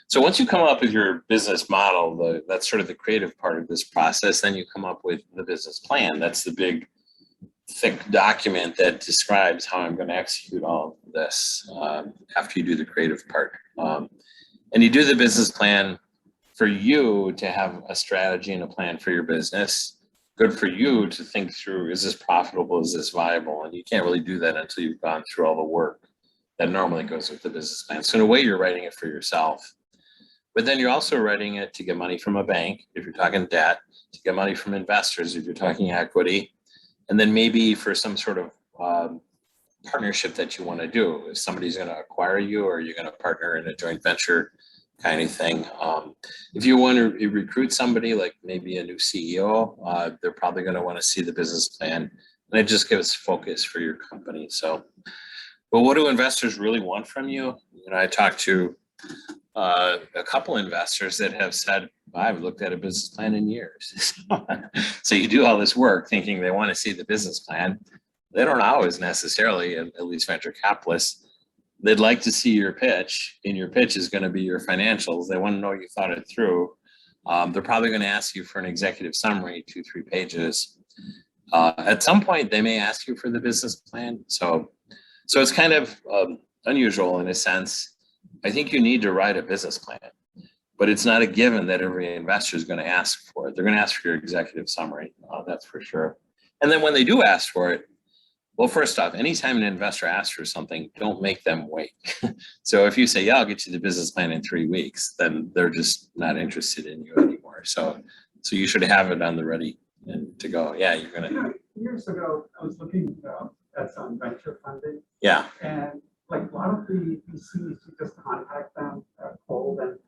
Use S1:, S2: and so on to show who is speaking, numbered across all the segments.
S1: So once you come up with your business model, that's sort of the creative part of this process, then you come up with the business plan. That's the big, thick document that describes how I'm going to execute all of this after you do the creative part. And you do the business plan for you to have a strategy and a plan for your business. Good for you to think through, is this profitable? Is this viable? And you can't really do that until you've gone through all the work that normally goes with the business plan. So in a way, you're writing it for yourself. But then you're also writing it to get money from a bank, if you're talking debt, to get money from investors, if you're talking equity, and then maybe for some sort of partnership that you want to do. If somebody's going to acquire you, or you're going to partner in a joint venture kind of thing. If you want to recruit somebody, like maybe a new CEO, they're probably going to want to see the business plan, and it just gives focus for your company. So, but what do investors really want from you? You know, I talked to a couple investors that have said, I've looked at a business plan in years. So you do all this work thinking they want to see the business plan. They don't always necessarily, at least venture capitalists, they'd like to see your pitch, and your pitch is going to be your financials. They want to know you thought it through. They're probably going to ask you for an executive summary, 2-3 pages. At some point, they may ask you for the business plan. So it's kind of unusual in a sense. I think you need to write a business plan, but it's not a given that every investor is going to ask for it. They're going to ask for your executive summary, that's for sure. And then when they do ask for it, well, first off, anytime an investor asks for something, don't make them wait. So if you say, yeah, I'll get you the business plan in 3 weeks, then they're just not interested in you anymore. So you should have it on the ready and to go. Yeah, you're going to.
S2: Years ago, I was looking at some venture funding.
S1: Yeah.
S2: And like a lot of the VCs, you just contact them cold and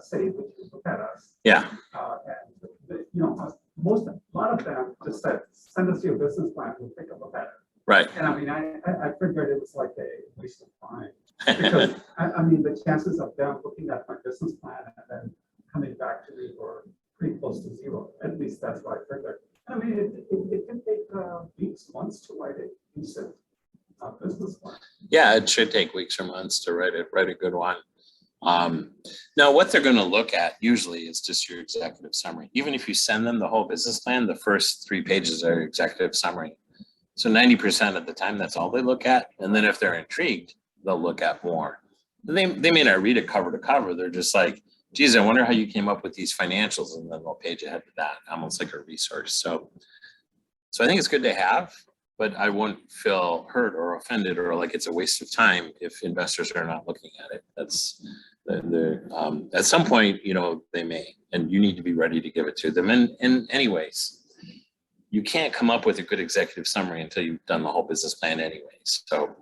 S2: say, would you look at us?
S1: Yeah.
S2: And you know, a lot of them just said, send us your business plan, we'll take a look at it.
S1: Right.
S2: And I mean, I figured it was like a waste of time, because I mean, the chances of them looking at my business plan and then coming back to me were pretty close to zero. At least that's what I figured. I mean, it can take weeks, months to write a decent business plan.
S1: Yeah, it should take weeks or months to write a good one. Now, what they're going to look at usually is just your executive summary. Even if you send them the whole business plan, the first 3 pages are your executive summary. So 90% of the time, that's all they look at. And then if they're intrigued, they'll look at more. And they may not read it cover to cover. They're just like, geez, I wonder how you came up with these financials. And then they'll page ahead to that, almost like a resource. So I think it's good to have, but I wouldn't feel hurt or offended or like it's a waste of time if investors are not looking at it. That's at some point, you know, they may, and you need to be ready to give it to them. And anyways, you can't come up with a good executive summary until you've done the whole business plan anyways. So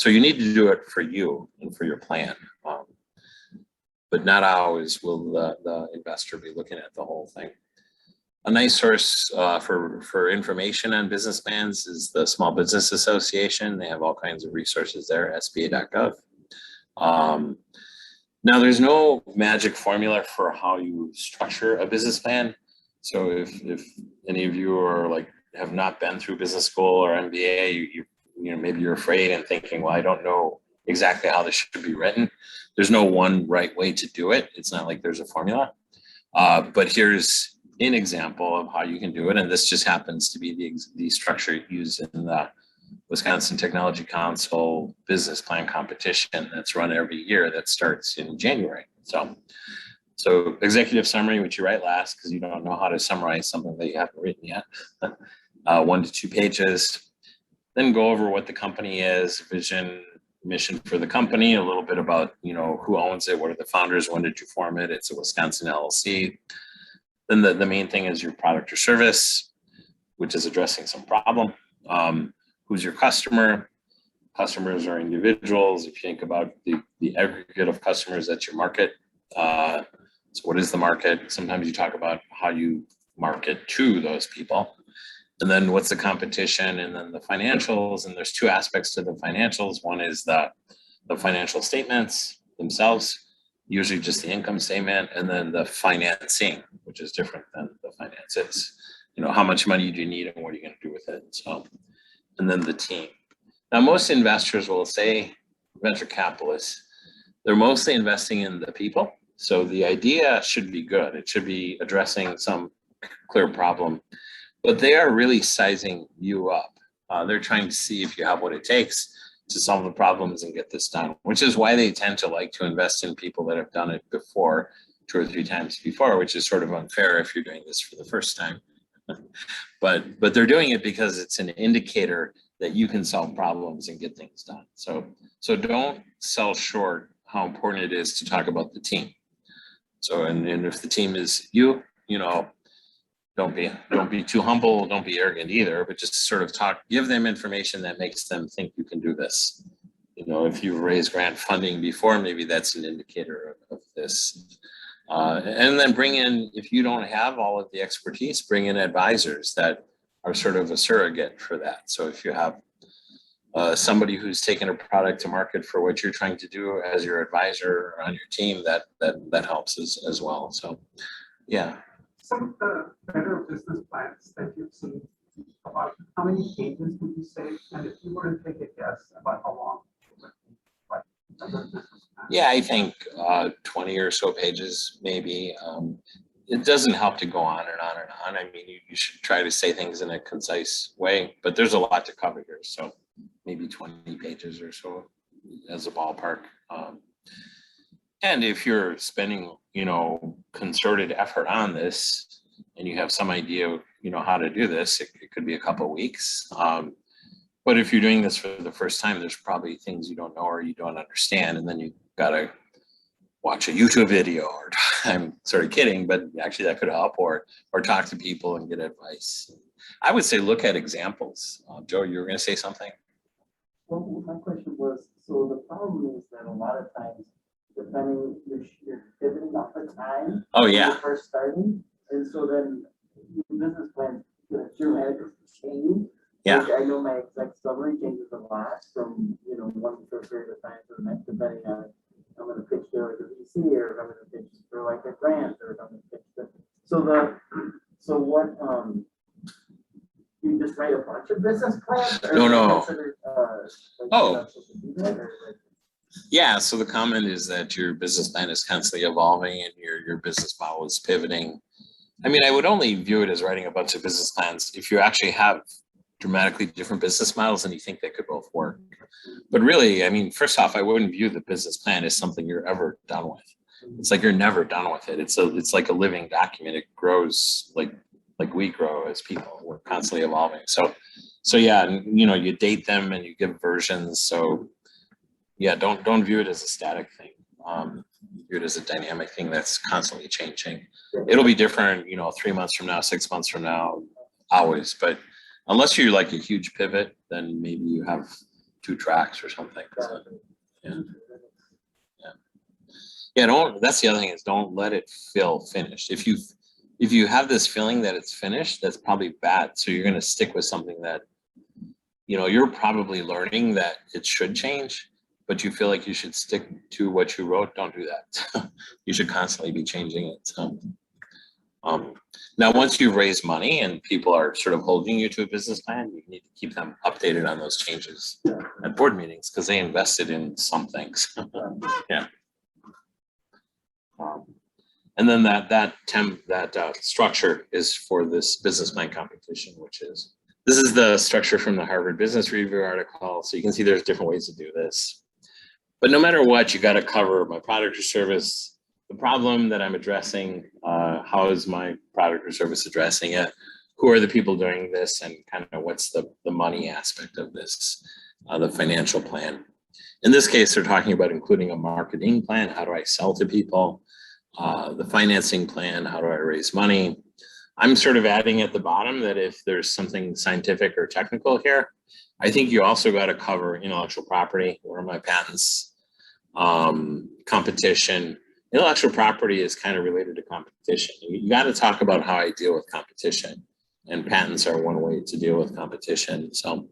S1: you need to do it for you and for your plan. But not always will the investor be looking at the whole thing. A nice source for information on business plans is the Small Business Association. They have all kinds of resources there, sba.gov. Now, there's no magic formula for how you structure a business plan. So if any of you are like have not been through business school or MBA, you know, maybe you're afraid and thinking, well, I don't know exactly how this should be written. There's no one right way to do it. It's not like there's a formula. But here's an example of how you can do it. And this just happens to be the structure used in the Wisconsin Technology Council business plan competition that's run every year that starts in January. So executive summary, which you write last because you don't know how to summarize something that you haven't written yet. 1 to 2 pages. Then go over what the company is, vision, mission for the company, a little bit about, you know, who owns it, what are the founders, when did you form it? It's a Wisconsin LLC. Then the main thing is your product or service, which is addressing some problem. Who's your customer? Customers are individuals. If you think about the aggregate of customers, that's your market. So what is the market? Sometimes you talk about how you market to those people. And then what's the competition? And then the financials. And there's 2 aspects to the financials. One is the financial statements themselves, usually just the income statement, and then the financing, which is different than the finances. You know, how much money do you need and what are you going to do with it? So, and then the team. Now, most investors will say, venture capitalists, they're mostly investing in the people. So the idea should be good. It should be addressing some clear problem, but they are really sizing you up. They're trying to see if you have what it takes to solve the problems and get this done, which is why they tend to like to invest in people that have done it before, 2 or 3 times before, which is sort of unfair if you're doing this for the first time. But they're doing it because it's an indicator that you can solve problems and get things done. So don't sell short how important it is to talk about the team. So and if the team is you know, don't be too humble, don't be arrogant either, but just sort of give them information that makes them think you can do this. You know, if you've raised grant funding before, maybe that's an indicator of this. And then bring in, if you don't have all of the expertise, bring in advisors that are sort of a surrogate for that. So if you have somebody who's taken a product to market for what you're trying to do as your advisor on your team, that helps as well. So, yeah.
S2: Some of the better business plans that you've seen, about how many pages would you say? And if you were to take a guess about how long it would be, like, a good business plan?
S1: Yeah, I think 20 or so pages, maybe. It doesn't help to go on and on and on. I mean, you should try to say things in a concise way, but there's a lot to cover here. So maybe 20 pages or so as a ballpark. And if you're spending, you know, concerted effort on this and you have some idea, you know, how to do this, it could be a couple of weeks. But if you're doing this for the first time, there's probably things you don't know or you don't understand. And then you gotta watch a YouTube video, or I'm sort of kidding, but actually that could help, or talk to people and get advice. I would say look at examples. Joe, you were gonna say something?
S3: Well, my question was, so the problem is that a lot of times, depending, you're pivoting off the time.
S1: Oh,
S3: when
S1: yeah.
S3: you're first starting, and so then your business plan gonna dramatically change.
S1: Yeah.
S3: Like, I know my exact summary changes a lot from, you know, one short period of time to the next, depending on if I'm gonna pitch to like a VC, or if I'm gonna pitch for like a grant, or if I'm gonna pitch to, so what, you just write a bunch of business plans? Or
S1: No,
S3: is it
S1: no.
S3: considered, like,
S1: Oh.
S3: you're not supposed to do that, or like?
S1: Yeah, so the comment is that your business plan is constantly evolving and your business model is pivoting. I mean, I would only view it as writing a bunch of business plans if you actually have dramatically different business models and you think they could both work. But really, I mean, first off, I wouldn't view the business plan as something you're ever done with. It's like you're never done with it. It's like a living document. It grows like we grow as people. We're constantly evolving. So yeah, and, you know, you date them and you give versions. So yeah, don't view it as a static thing. View it as a dynamic thing that's constantly changing. It'll be different, you know, 3 months from now, 6 months from now, always. But unless you're like a huge pivot, then maybe you have 2 tracks or something. So, yeah. That's the other thing, is don't let it feel finished. If you have this feeling that it's finished, that's probably bad. So you're going to stick with something that, you know, you're probably learning that it should change, but you feel like you should stick to what you wrote. Don't do that. You should constantly be changing it. So, now, once you've raised money and people are sort of holding you to a business plan, you need to keep them updated on those changes at board meetings, because they invested in some things. Yeah. And then that structure is for this business plan competition, this is the structure from the Harvard Business Review article. So you can see there's different ways to do this. But no matter what, you got to cover my product or service, the problem that I'm addressing, how is my product or service addressing it, who are the people doing this, and kind of what's the money aspect of this, the financial plan. In this case, they're talking about including a marketing plan. How do I sell to people? The financing plan, how do I raise money? I'm sort of adding at the bottom that if there's something scientific or technical here, I think you also got to cover intellectual property. What are my patents? Competition. Intellectual property is kind of related to competition. You got to talk about how I deal with competition, and patents are one way to deal with competition. So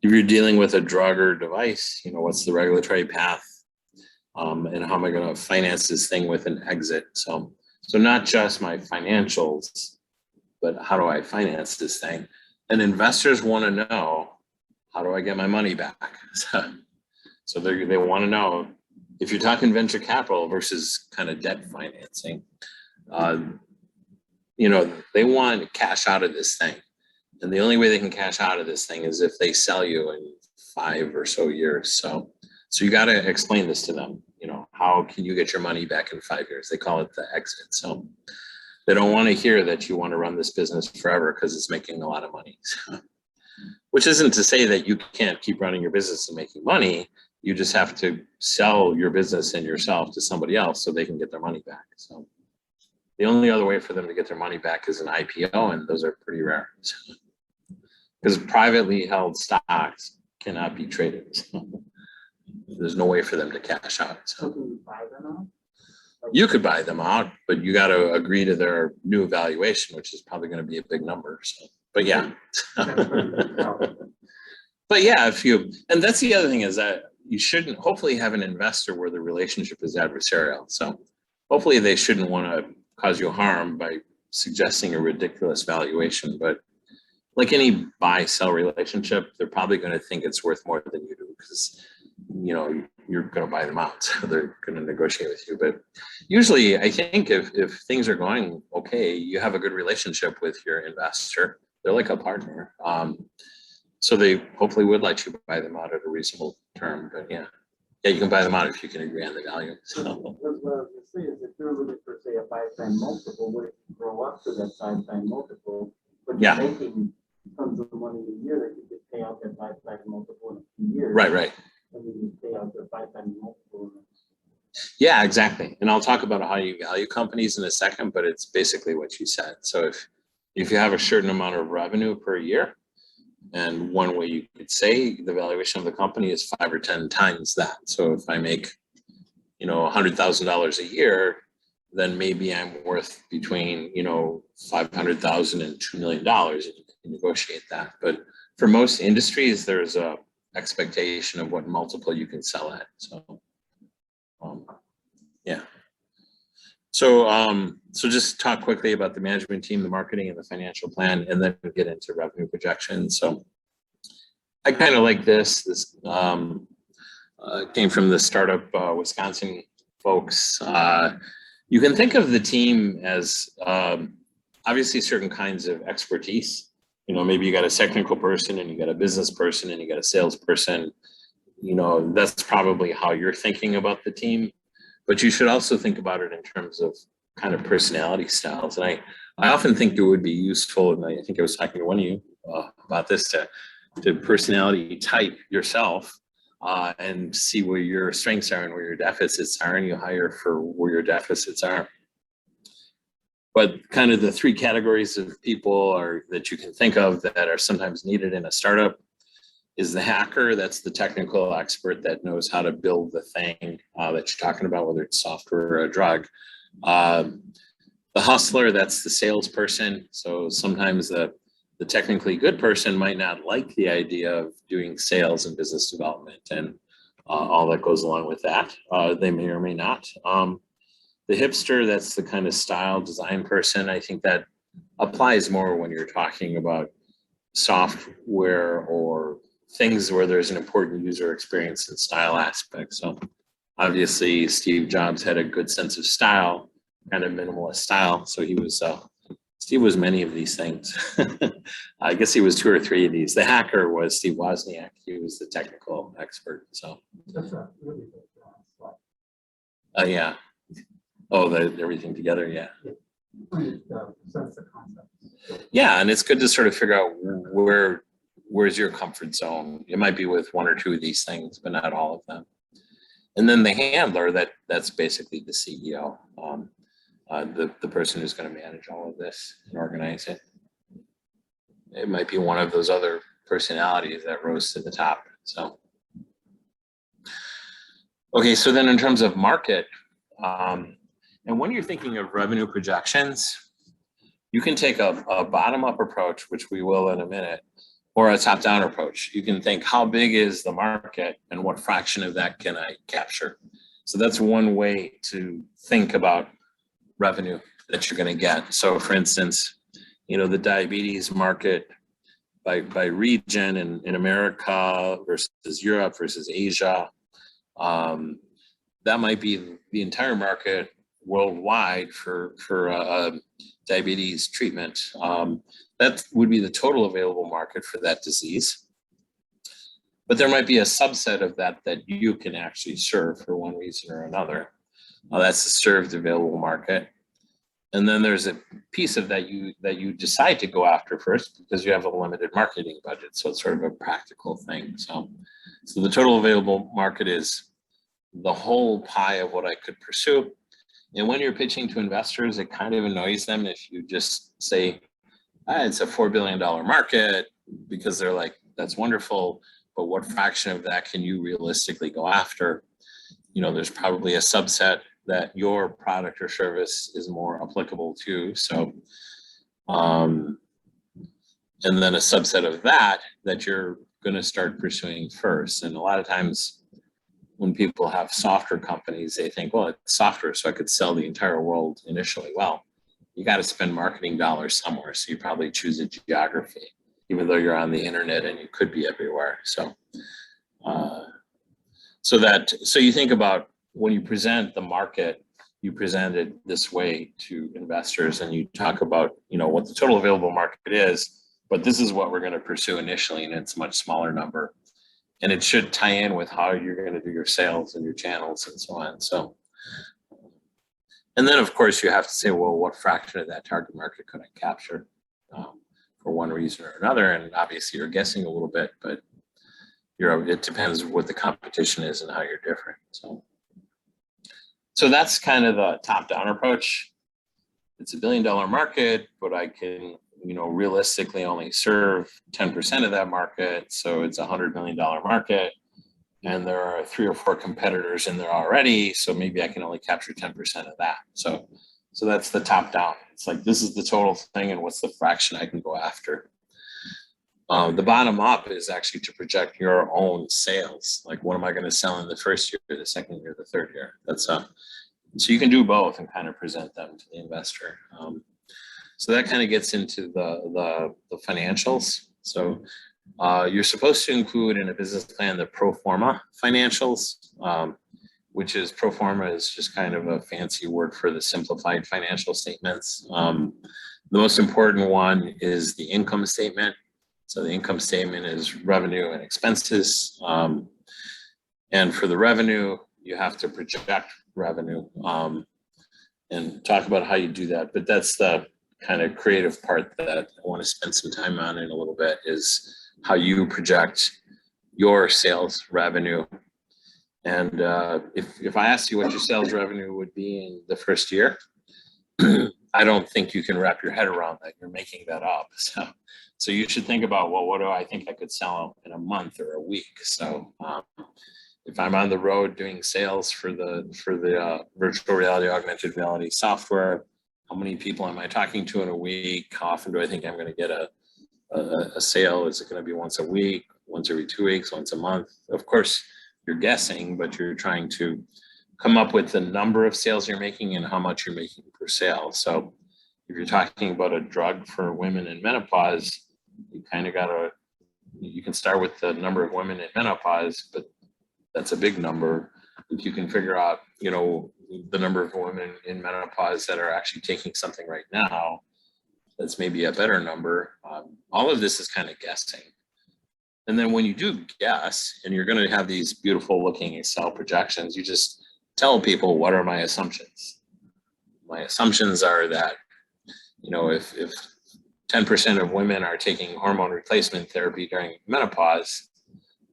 S1: if you're dealing with a drug or device, you know, what's the regulatory path? And how am I going to finance this thing with an exit? So not just my financials, but how do I finance this thing? And investors want to know, how do I get my money back? So they want to know, if you're talking venture capital versus kind of debt financing, they want cash out of this thing. And the only way they can cash out of this thing is if they sell you in 5 or so years. So you got to explain this to them. How can you get your money back in 5 years? They call it the exit. So they don't want to hear that you want to run this business forever because it's making a lot of money. Which isn't to say that you can't keep running your business and making money. You just have to sell your business and yourself to somebody else so they can get their money back. So the only other way for them to get their money back is an IPO, and those are pretty rare. Because privately held stocks cannot be traded. So there's no way for them to cash out.
S3: So
S1: So
S3: can you buy them out?
S1: you could buy them out, but you got to agree to their new valuation, which is probably going to be a big number. So, but yeah. But yeah, and that's the other thing is that you shouldn't hopefully have an investor where the relationship is adversarial. So hopefully they shouldn't want to cause you harm by suggesting a ridiculous valuation. But like any buy-sell relationship, they're probably going to think it's worth more than you do because, you're going to buy them out. So they're going to negotiate with you. But usually I think if things are going okay, you have a good relationship with your investor. They're like a partner. So they hopefully would let you buy them out at a reasonable term. But yeah, you can buy them out if you can agree on the value. So
S3: Because what I was gonna say is if you're looking for, say, a 5-time multiple, what if you grow up to that 5-time multiple? But
S1: Yeah.
S3: you're making tons of money a year that you could pay out that 5-time multiple in a few years.
S1: right.
S3: And then you pay out the 5-time multiple.
S1: Yeah, exactly. And I'll talk about how you value companies in a second, but it's basically what you said. So if you have a certain amount of revenue per year, and one way you could say the valuation of the company is 5 or 10 times that. So if I make, $100,000 a year, then maybe I'm worth between, $500,000 and $2 million, and you can negotiate that. But for most industries, there's a expectation of what multiple you can sell at. So, yeah. So just talk quickly about the management team, the marketing, and the financial plan, and then get into revenue projections. So I kind of like this. This came from the startup Wisconsin folks. You can think of the team as obviously certain kinds of expertise. Maybe you got a technical person and you got a business person and you got a salesperson. That's probably how you're thinking about the team. But you should also think about it in terms of kind of personality styles. And I often think it would be useful, and I think I was talking to one of you about this, to personality type yourself and see where your strengths are and where your deficits are, and you hire for where your deficits are. But kind of the 3 categories of people that you can think of that are sometimes needed in a startup is the hacker. That's the technical expert that knows how to build the thing that you're talking about, whether it's software or a drug. The hustler, that's the salesperson. So sometimes the technically good person might not like the idea of doing sales and business development and all that goes along with that. They may or may not. The hipster, that's the kind of style design person. I think that applies more when you're talking about software or things where there's an important user experience and style aspect. So obviously Steve Jobs had a good sense of style, kind of minimalist style. So Steve was many of these things. I guess he was 2 or 3 of these. The hacker was Steve Wozniak. He was the technical expert. So
S2: That's a really good slide.
S1: yeah. Oh, everything together. Yeah.
S2: Sense of concept.
S1: Yeah. And it's good to sort of figure out where's your comfort zone. It might be with 1 or 2 of these things, but not all of them. And then the handler, that's basically the CEO, the person who's going to manage all of this and organize it. It might be one of those other personalities that rose to the top. So, okay, so then in terms of market, and when you're thinking of revenue projections, you can take a bottom-up approach, which we will in a minute, or a top-down approach. You can think, how big is the market and what fraction of that can I capture? So that's one way to think about revenue that you're going to get. So for instance, the diabetes market by region in America versus Europe versus Asia, that might be the entire market worldwide for diabetes treatment. That would be the total available market for that disease. But there might be a subset of that that you can actually serve for one reason or another. That's the served available market. And then there's a piece of that you decide to go after first because you have a limited marketing budget. So it's sort of a practical thing. So the total available market is the whole pie of what I could pursue. And when you're pitching to investors, it kind of annoys them if you just say, it's a $4 billion market, because they're like, that's wonderful, but what fraction of that can you realistically go after? You know, there's probably a subset that your product or service is more applicable to. So, and then a subset of that you're going to start pursuing first. And a lot of times when people have software companies, they think, well, it's software, so I could sell the entire world initially. Well, you got to spend marketing dollars somewhere. So you probably choose a geography, even though you're on the internet and you could be everywhere. So, so you think about when you present the market, you present it this way to investors, and you talk about, you know, what the total available market is, but this is what we're going to pursue initially, and it's a much smaller number. And it should tie in with how you're going to do your sales and your channels and so on. So, and then of course you have to say, well, what fraction of that target market could I capture for one reason or another? And obviously you're guessing a little bit, but it depends what the competition is and how you're different. So that's kind of the top-down approach. It's $1 billion market, but I can, you know, realistically only serve 10% of that market. So it's a $100 million market, and there are 3 or 4 competitors in there already. So maybe I can only capture 10% of that. So that's the top-down. It's like, this is the total thing, and what's the fraction I can go after? The bottom up is actually to project your own sales. Like, what am I going to sell in the first year, the second year, the third year? That's so you can do both and kind of present them to the investor. So that kind of gets into the financials. So you're supposed to include in a business plan the pro forma financials, which is pro forma is just kind of a fancy word for the simplified financial statements. The most important one is the income statement. So the income statement is revenue and expenses. And for the revenue, you have to project revenue and talk about how you do that. But that's the kind of creative part that I want to spend some time on in a little bit, is how you project your sales revenue. And if I asked you what your sales revenue would be in the first year, I don't think you can wrap your head around that. You're making that up. So you should think about, well, what do I think I could sell in a month or a week? So if I'm on the road doing sales for the virtual reality, augmented reality software, how many people am I talking to in a week? How often do I think I'm going to get a sale? Is it going to be once a week, once every 2 weeks, once a month? Of course, you're guessing, but you're trying to come up with the number of sales you're making and how much you're making per sale. So if you're talking about a drug for women in menopause, you kind of you can start with the number of women in menopause, but that's a big number. If you can figure out, you know, the number of women in menopause that are actually taking something right now, that's maybe a better number. All of this is kind of guessing. And then when you do guess, and you're going to have these beautiful looking Excel projections, you just tell people, what are my assumptions? My assumptions are that, you know, if 10% of women are taking hormone replacement therapy during menopause,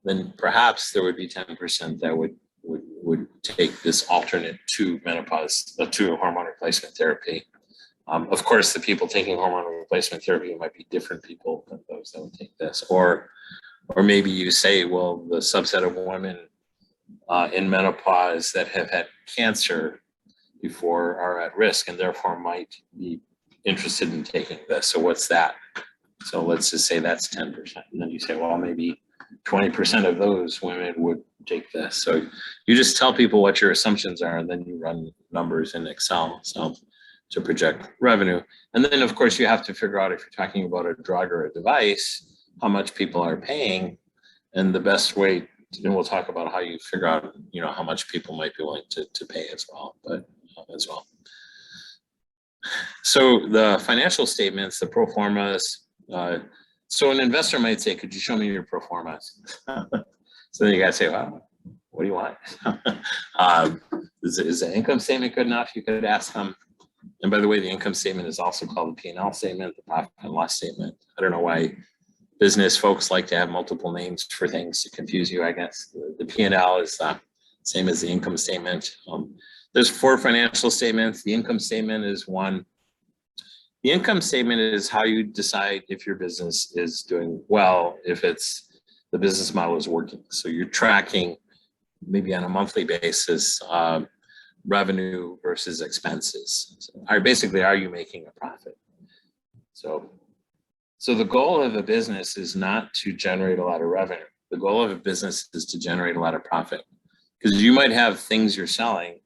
S1: then perhaps there would be 10% that would take this alternate to menopause, to hormone replacement therapy. Of course, the people taking hormone replacement therapy might be different people than those that would take this. Or maybe you say, well, the subset of women in menopause that have had cancer before are at risk and therefore might be interested in taking this. So what's that? So let's just say that's 10%. And then you say, well, maybe 20% of those women would take this. So you just tell people what your assumptions are, and then you run numbers in Excel to project revenue. And then of course you have to figure out, if you're talking about a drug or a device, how much people are paying. And the best way and we'll talk about how you figure out, how much people might be willing to pay as well, as well. So the financial statements, the pro formas, so an investor might say, could you show me your pro formas? So then you gotta say, well, what do you want? Is the income statement good enough? You could ask them. And by the way, the income statement is also called the P&L statement, the profit and loss statement. I don't know why business folks like to have multiple names for things to confuse you, I guess. The P&L is the same as the income statement. There's 4 financial statements. The income statement is one. The income statement is how you decide if your business is doing well, if the business model is working. So you're tracking maybe on a monthly basis, revenue versus expenses. So basically, are you making a profit? So the goal of a business is not to generate a lot of revenue. The goal of a business is to generate a lot of profit. Because you might have things you're selling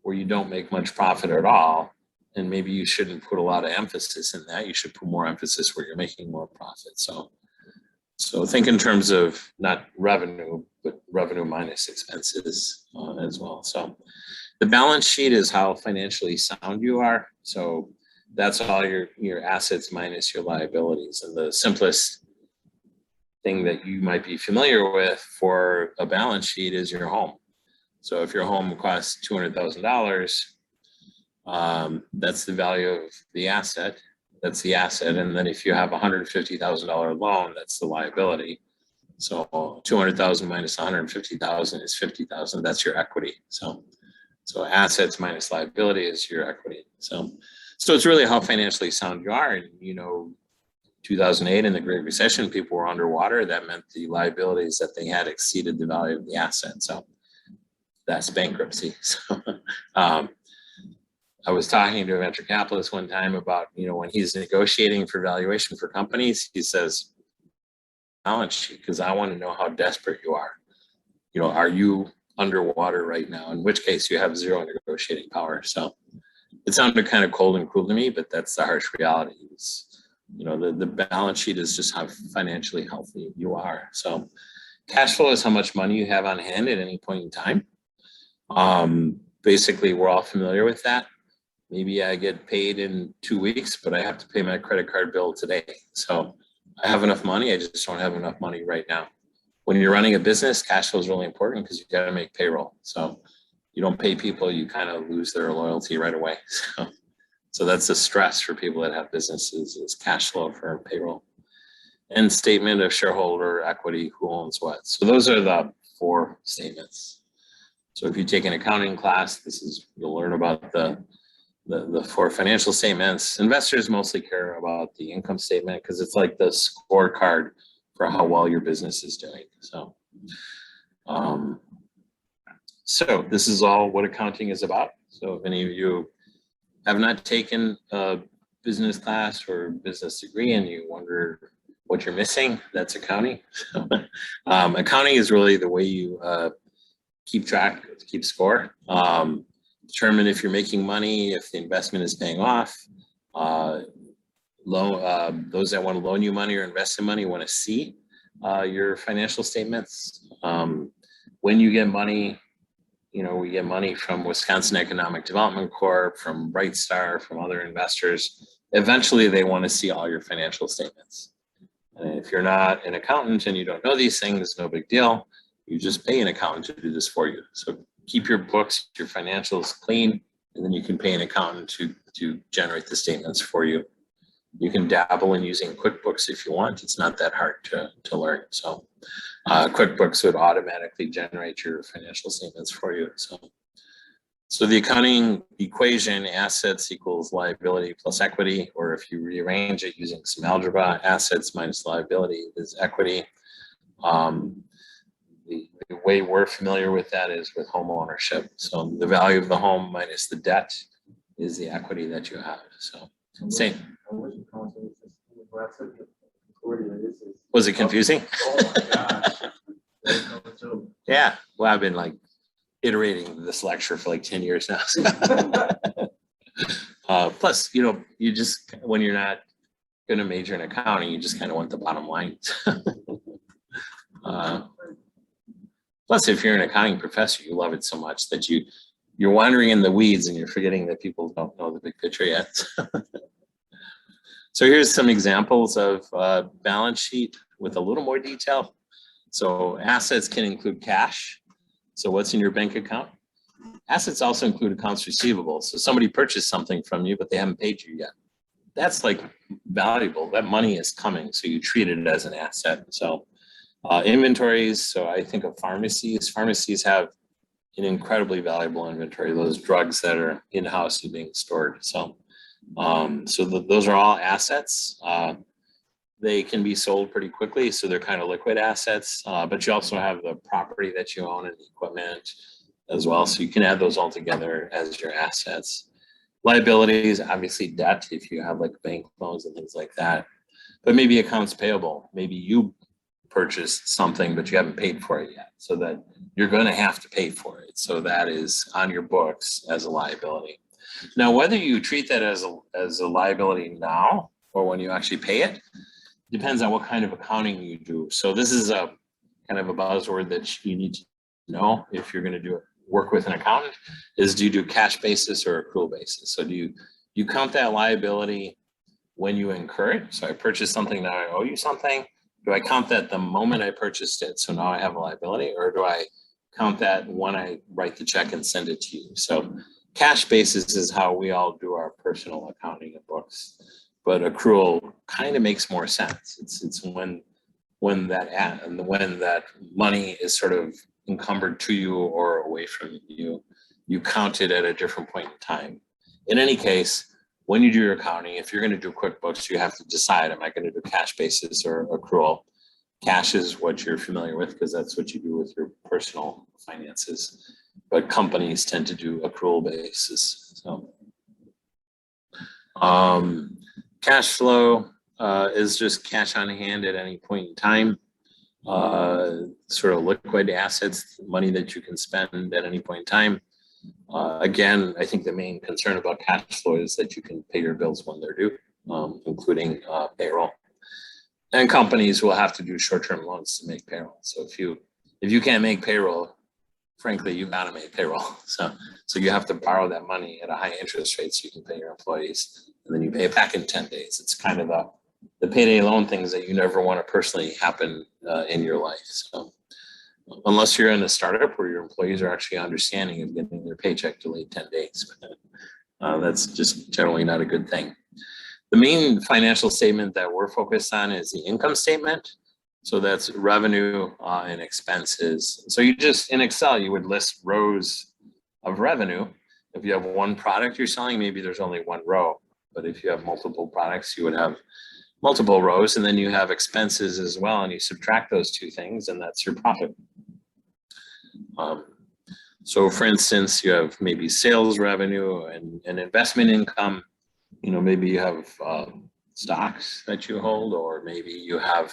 S1: where you don't make much profit at all, and maybe you shouldn't put a lot of emphasis in that. You should put more emphasis where you're making more profit. So think in terms of not revenue, but revenue minus expenses as well. So the balance sheet is how financially sound you are. So that's all your assets minus your liabilities. And the simplest thing that you might be familiar with for a balance sheet is your home. So if your home costs $200,000, that's the value of the asset. That's the asset. And then if you have a $150,000 loan, that's the liability. So 200,000 minus 150,000 is 50,000. That's your equity. So assets minus liability is your equity. So it's really how financially sound you are. And 2008 in the Great Recession, people were underwater. That meant the liabilities that they had exceeded the value of the asset. So that's bankruptcy. So I was talking to a venture capitalist one time about, when he's negotiating for valuation for companies, he says, balance sheet, because I want to know how desperate you are. Are you underwater right now? In which case you have zero negotiating power. So it sounded kind of cold and cruel to me, but that's the harsh reality. The balance sheet is just how financially healthy you are. So cash flow is how much money you have on hand at any point in time. Basically, we're all familiar with that. Maybe I get paid in 2 weeks, but I have to pay my credit card bill today. So I have enough money. I just don't have enough money right now. When you're running a business, cash flow is really important because you got to make payroll. So you don't pay people, you kind of lose their loyalty right away. So that's the stress for people that have businesses is cash flow for payroll. And statement of shareholder equity, who owns what. So those are the 4 statements. So if you take an accounting class, you'll learn about the 4 financial statements. Investors mostly care about the income statement because it's like the scorecard for how well your business is doing. So this is all what accounting is about. So if any of you have not taken a business class or business degree and you wonder what you're missing, that's accounting. Accounting is really the way you keep track, keep score. Determine if you're making money, if the investment is paying off. Those that want to loan you money or invest in money want to see your financial statements. When you get money, we get money from Wisconsin Economic Development Corp, from Brightstar, from other investors. Eventually, they want to see all your financial statements. And if you're not an accountant and you don't know these things, no big deal. You just pay an accountant to do this for you. So keep your books, your financials clean, and then you can pay an accountant to generate the statements for you. You can dabble in using QuickBooks if you want. It's not that hard to learn. So QuickBooks would automatically generate your financial statements for you. So the accounting equation, assets equals liability plus equity, or if you rearrange it using some algebra, assets minus liability is equity. The way we're familiar with that is with home ownership. So the value of the home minus the debt is the equity that you have. So same. Was it confusing?
S3: Oh my gosh.
S1: Yeah. Well, I've been iterating this lecture for 10 years now. Plus, you just, when you're not going to major in accounting, you just kind of want the bottom line. Plus, if you're an accounting professor, you love it so much that you're wandering in the weeds and you're forgetting that people don't know the big picture yet. So here's some examples of balance sheet with a little more detail. So assets can include cash. So what's in your bank account? Assets also include accounts receivable. So somebody purchased something from you, but they haven't paid you yet. That's like valuable. That money is coming, so you treat it as an asset. So inventories. So I think of pharmacies. Pharmacies have an incredibly valuable inventory. Those drugs that are in-house and being stored. So those are all assets. They can be sold pretty quickly, so they're kind of liquid assets. But you also have the property that you own and the equipment as well. So you can add those all together as your assets. Liabilities, obviously debt, if you have like bank loans and things like that. But maybe accounts payable. Maybe you purchased something, but you haven't paid for it yet. So that you're going to have to pay for it. So that is on your books as a liability. Now, whether you treat that as a liability now or when you actually pay it, depends on what kind of accounting you do. So this is a kind of a buzzword that you need to know if you're going to work with an accountant, is do you do cash basis or accrual basis? So do you count that liability when you incur it? So I purchased something, now I owe you something. Do I count that the moment I purchased it, so now I have a liability, or do I count that when I write the check and send it to you? So cash basis is how we all do our personal accounting and books, but accrual kind of makes more sense. It's when that money is sort of encumbered to you or away from you, you count it at a different point in time. In any case, when you do your accounting, if you're going to do QuickBooks, you have to decide, am I going to do cash basis or accrual? Cash is what you're familiar with because that's what you do with your personal finances, but companies tend to do accrual basis. So cash flow is just cash on hand at any point in time. Sort of liquid assets, money that you can spend at any point in time. Again, I think the main concern about cash flow is that you can pay your bills when they're due, including payroll. And companies will have to do short-term loans to make payroll. So if you can't make payroll, frankly, you gotta make payroll. So you have to borrow that money at a high interest rate so you can pay your employees, and then you pay it back in 10 days. It's kind of the payday loan things that you never want to personally happen in your life. So unless you're in a startup where your employees are actually understanding of getting their paycheck delayed 10 days, that's just generally not a good thing. The main financial statement that we're focused on is the income statement. So that's revenue and expenses. So you just, in Excel, you would list rows of revenue. If you have one product you're selling, maybe there's only one row. But if you have multiple products, you would have multiple rows, and then you have expenses as well, and you subtract those two things, and that's your profit. So for instance, you have maybe sales revenue and investment income. Maybe you have stocks that you hold, or maybe you have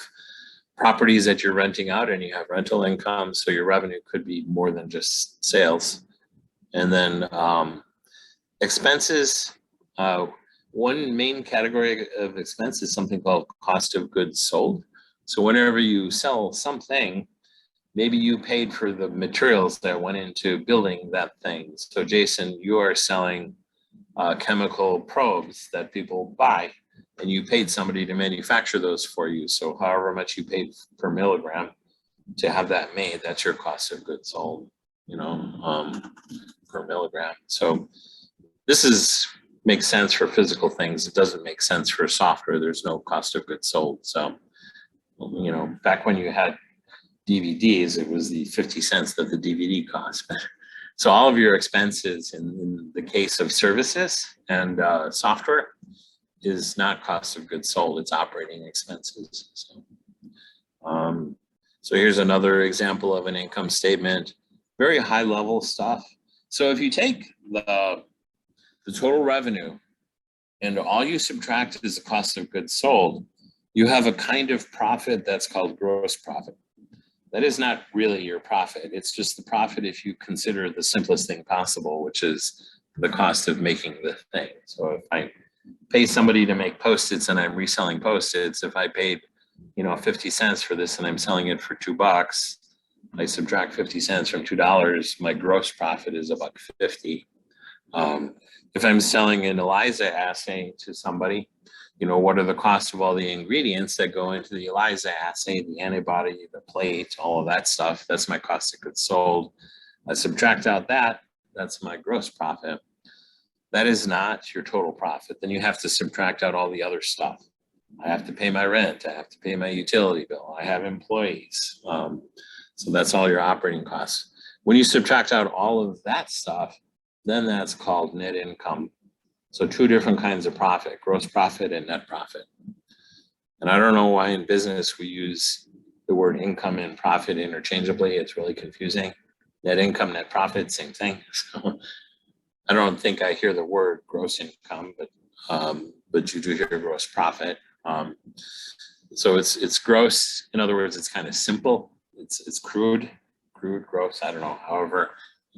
S1: properties that you're renting out and you have rental income. So your revenue could be more than just sales. And then expenses, one main category of expense is something called cost of goods sold. So whenever you sell something, maybe you paid for the materials that went into building that thing. So Jason, you are selling chemical probes that people buy, and you paid somebody to manufacture those for you. So however much you paid per milligram to have that made, that's your cost of goods sold, per milligram. So this makes sense for physical things. It doesn't make sense for software. There's no cost of goods sold. So, back when you had DVDs, it was the 50 cents that the DVD cost. So all of your expenses in the case of services and software is not cost of goods sold, it's operating expenses. So here's another example of an income statement, very high level stuff. So if you take the total revenue and all you subtract is the cost of goods sold, you have a kind of profit that's called gross profit. That is not really your profit. It's just the profit if you consider the simplest thing possible, which is the cost of making the thing. So if I pay somebody to make Post-its and I'm reselling Post-its, if I paid 50 cents for this and I'm selling it for $2, I subtract 50 cents from $2, my gross profit is $1.50. If I'm selling an ELISA assay to somebody, you know, what are the costs of all the ingredients that go into the ELISA assay, the antibody, the plate, all of that stuff? That's my cost of goods sold. I subtract out that, that's my gross profit. That is not your total profit. Then you have to subtract out all the other stuff. I have to pay my rent. I have to pay my utility bill. I have employees. So that's all your operating costs. When you subtract out all of that stuff, then that's called net income. So two different kinds of profit, gross profit and net profit. And I don't know why in business we use the word income and profit interchangeably. It's really confusing. Net income, net profit, same thing. So I don't think I hear the word gross income, but you do hear gross profit. So it's gross. In other words, it's kind of simple. It's crude, gross. I don't know. However,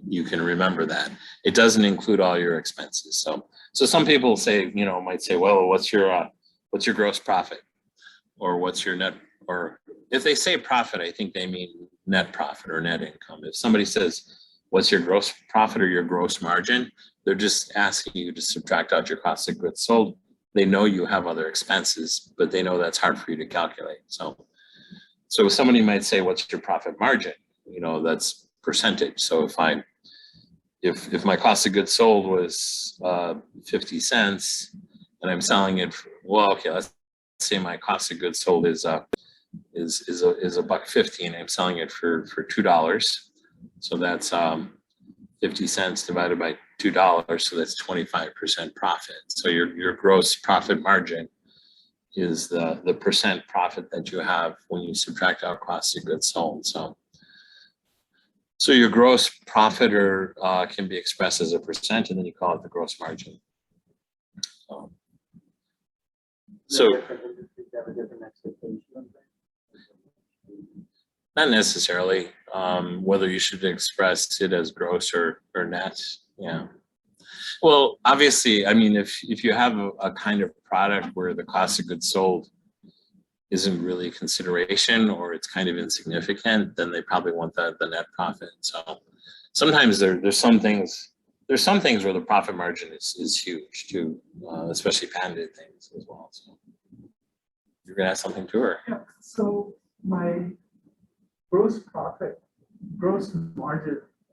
S1: you can remember that it doesn't include all your expenses. So some people say, you know, might say, well, what's your gross profit, or what's your net? Or if they say profit, I think they mean net profit or net income. If somebody says, what's your gross profit or your gross margin, they're just asking you to subtract out your cost of goods sold. They know you have other expenses, but they know that's hard for you to calculate. So somebody might say, what's your profit margin? You know, that's percentage. So if my cost of goods sold was 50 cents and I'm selling it for, well, okay, let's say my cost of goods sold is $1.50 and I'm selling it for $2. So that's 50 cents divided by $2. So that's 25% profit. So your gross profit margin is the percent profit that you have when you subtract out cost of goods sold. So your gross profit can be expressed as a percent, and then you call it the gross margin. So not necessarily whether you should express it as gross or net. Yeah. Well, obviously, I mean, if you have a kind of product where the cost of goods sold isn't really a consideration, or it's kind of insignificant, then they probably want the net profit. So sometimes there's some things where the profit margin is huge too, especially patented things as well. So you're gonna add something to her.
S2: Yeah, so my gross margin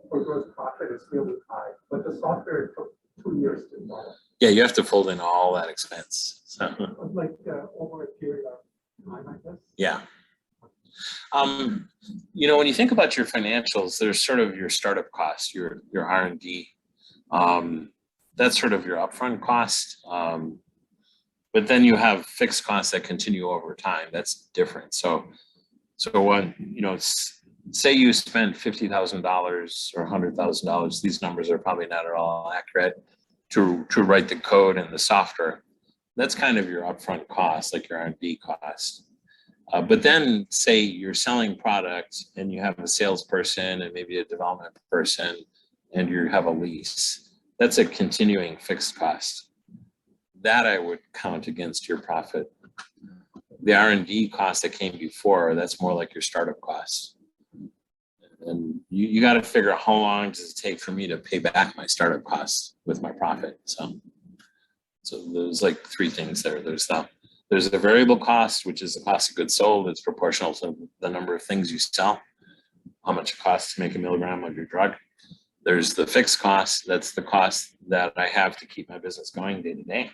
S2: or gross profit is really high, but the software took 2 years to develop.
S1: Yeah, you have to fold in all that expense. So
S2: Like over a period of time, I guess.
S1: yeah. You know, when you think about your financials, there's sort of your startup cost, your R&D. That's sort of your upfront cost. But then you have fixed costs that continue over time. That's different. So when, you know, say you spend $50,000 or $100,000, these numbers are probably not at all accurate, to write the code and the software. That's kind of your upfront cost, like your R&D cost. But then say you're selling products and you have a salesperson and maybe a development person and you have a lease. That's a continuing fixed cost. That I would count against your profit. The R&D cost that came before, that's more like your startup costs. And you got to figure out how long does it take for me to pay back my startup costs with my profit. So there's like three things there. There's the variable cost, which is the cost of goods sold. It's proportional to the number of things you sell, how much it costs to make a milligram of your drug. There's the fixed cost. That's the cost that I have to keep my business going day to day.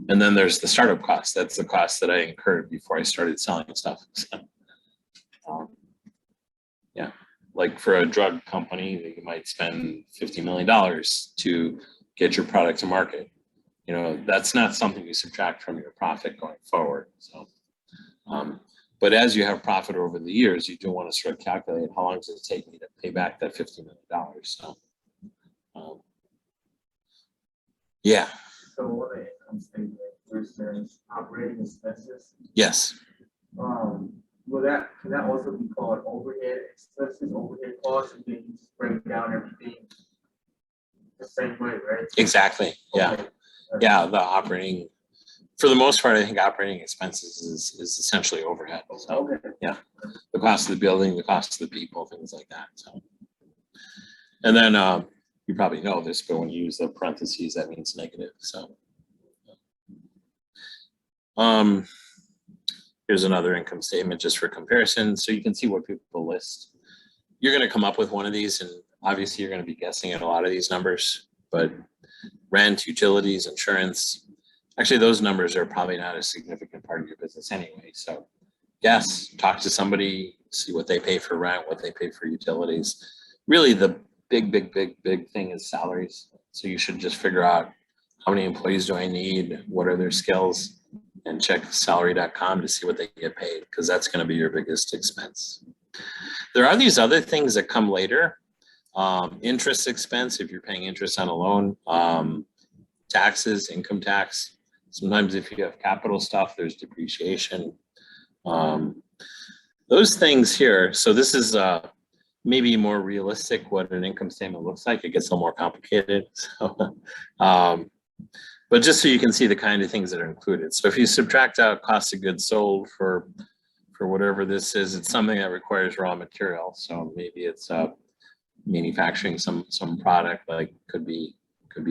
S1: And then there's the startup cost. That's the cost that I incurred before I started selling stuff. So, yeah, like for a drug company, you might spend $50 million to get your product to market. You know, that's not something you subtract from your profit going forward. So, but as you have profit over the years, you do want to sort of calculate how long does it take me to pay back that $50 million. So, yeah.
S3: So what the income statement versus operating expenses,
S1: Yes.
S3: can that also be called overhead expenses, overhead costs, and then you just break down everything the same way, right?
S1: Exactly. Yeah.
S3: Okay.
S1: Yeah. The operating for the most part, I think operating expenses is essentially overhead. So
S3: Okay.
S1: the cost of the building, the cost of the people, things like that. So, and then you probably know this, but when you use the parentheses, that means negative. So, here's another income statement just for comparison, so you can see what people list. You're going to come up with one of these, and obviously you're going to be guessing at a lot of these numbers, but rent, utilities, insurance, actually those numbers are probably not a significant part of your business anyway. So yes, talk to somebody, see what they pay for rent, what they pay for utilities. Really the big thing is salaries. So you should just figure out how many employees do I need, what are their skills, and check salary.com to see what they get paid, because that's going to be your biggest expense. There are these other things that come later. Interest expense, if you're paying interest on a loan, taxes, income tax. Sometimes if you have capital stuff, there's depreciation. Those things here. So this is maybe more realistic what an income statement looks like. It gets a little more complicated. So, but just so you can see the kind of things that are included. So if you subtract out cost of goods sold for whatever this is, it's something that requires raw material. So maybe it's manufacturing some product, like could be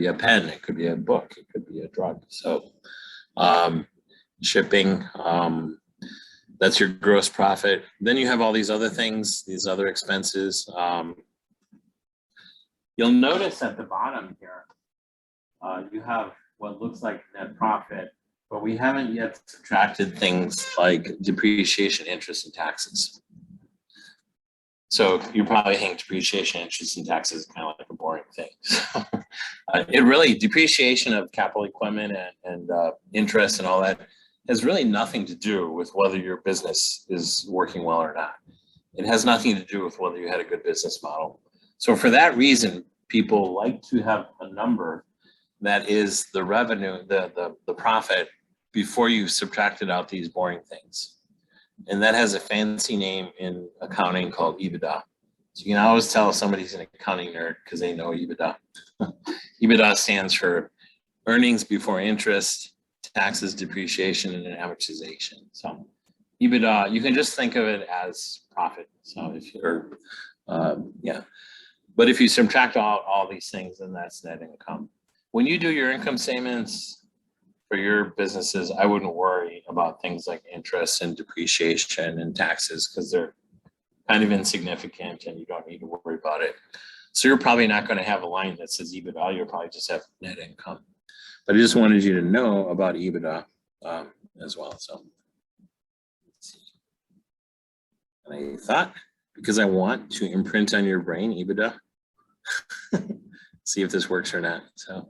S1: a pen, it could be a book, it could be a drug. So shipping, that's your gross profit. Then you have all these other things, these other expenses. You'll notice at the bottom here, you have what looks like net profit, but we haven't yet subtracted things like depreciation, interest, and taxes. So you're probably thinking depreciation, interest, and taxes is kind of like a boring thing. So, it really, depreciation of capital equipment and interest and all that has really nothing to do with whether your business is working well or not. It has nothing to do with whether you had a good business model. So for that reason, people like to have a number that is the revenue, the profit, before you've subtracted out these boring things. And that has a fancy name in accounting called EBITDA. So you can always tell somebody's an accounting nerd because they know EBITDA. EBITDA stands for earnings before interest, taxes, depreciation, and amortization. So EBITDA, you can just think of it as profit. So if you're, but if you subtract all these things, then that's net income. When you do your income statements for your businesses, I wouldn't worry about things like interest and depreciation and taxes, because they're kind of insignificant and you don't need to worry about it. So you're probably not going to have a line that says EBITDA, you'll probably just have net income. But I just wanted you to know about EBITDA as well. So let's see. And I thought, because I want to imprint on your brain EBITDA, see if this works or not. So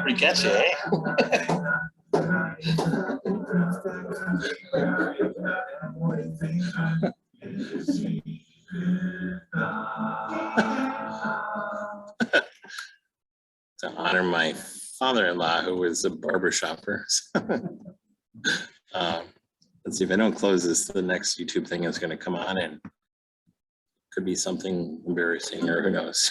S1: pretty catchy, eh? To honor my father-in-law, who was a barber shopper. Let's see, if I don't close this, the next YouTube thing is going to come on and could be something embarrassing, or who knows.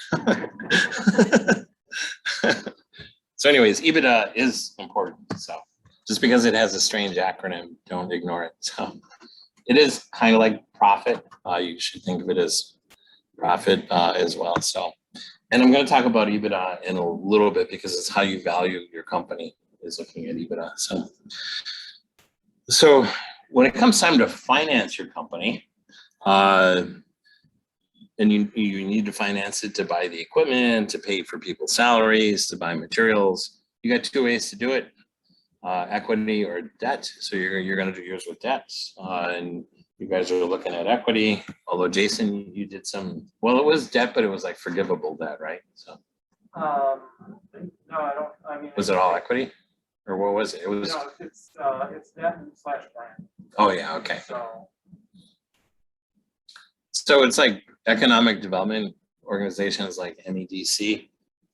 S1: So anyways, EBITDA is important. So just because it has a strange acronym, don't ignore it. So it is kind of like profit. You should think of it as profit as well. So, and I'm going to talk about EBITDA in a little bit, because it's how you value your company is looking at EBITDA. So when it comes time to finance your company, and you need to finance it to buy the equipment, to pay for people's salaries, to buy materials. You got two ways to do it, equity or debt. So you're going to do yours with debt, and you guys are looking at equity. Although Jason, you did some, well, it was debt, but it was like forgivable debt, right? So
S3: No, I don't, I mean.
S1: was it all equity, or what was it? It was.
S3: No, it's debt and slash grant.
S1: Oh yeah, okay.
S3: So
S1: it's like economic development organizations like MEDC.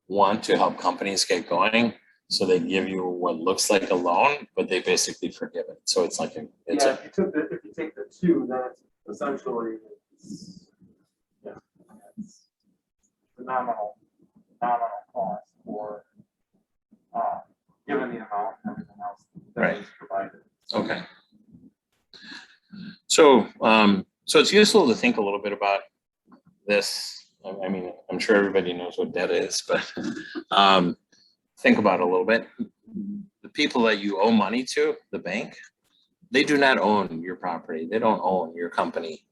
S1: want to help companies get going. So they give you what looks like a loan, but they basically forgive it. So it's like
S4: Yeah, if you take the two, that's essentially, yeah, it's the nominal cost for, given the amount and everything else that is provided.
S1: okay. So, so it's useful to think a little bit about this. I mean, I'm sure everybody knows what debt is, but think about it a little bit. The people that you owe money to, the bank, they do not own your property. They don't own your company.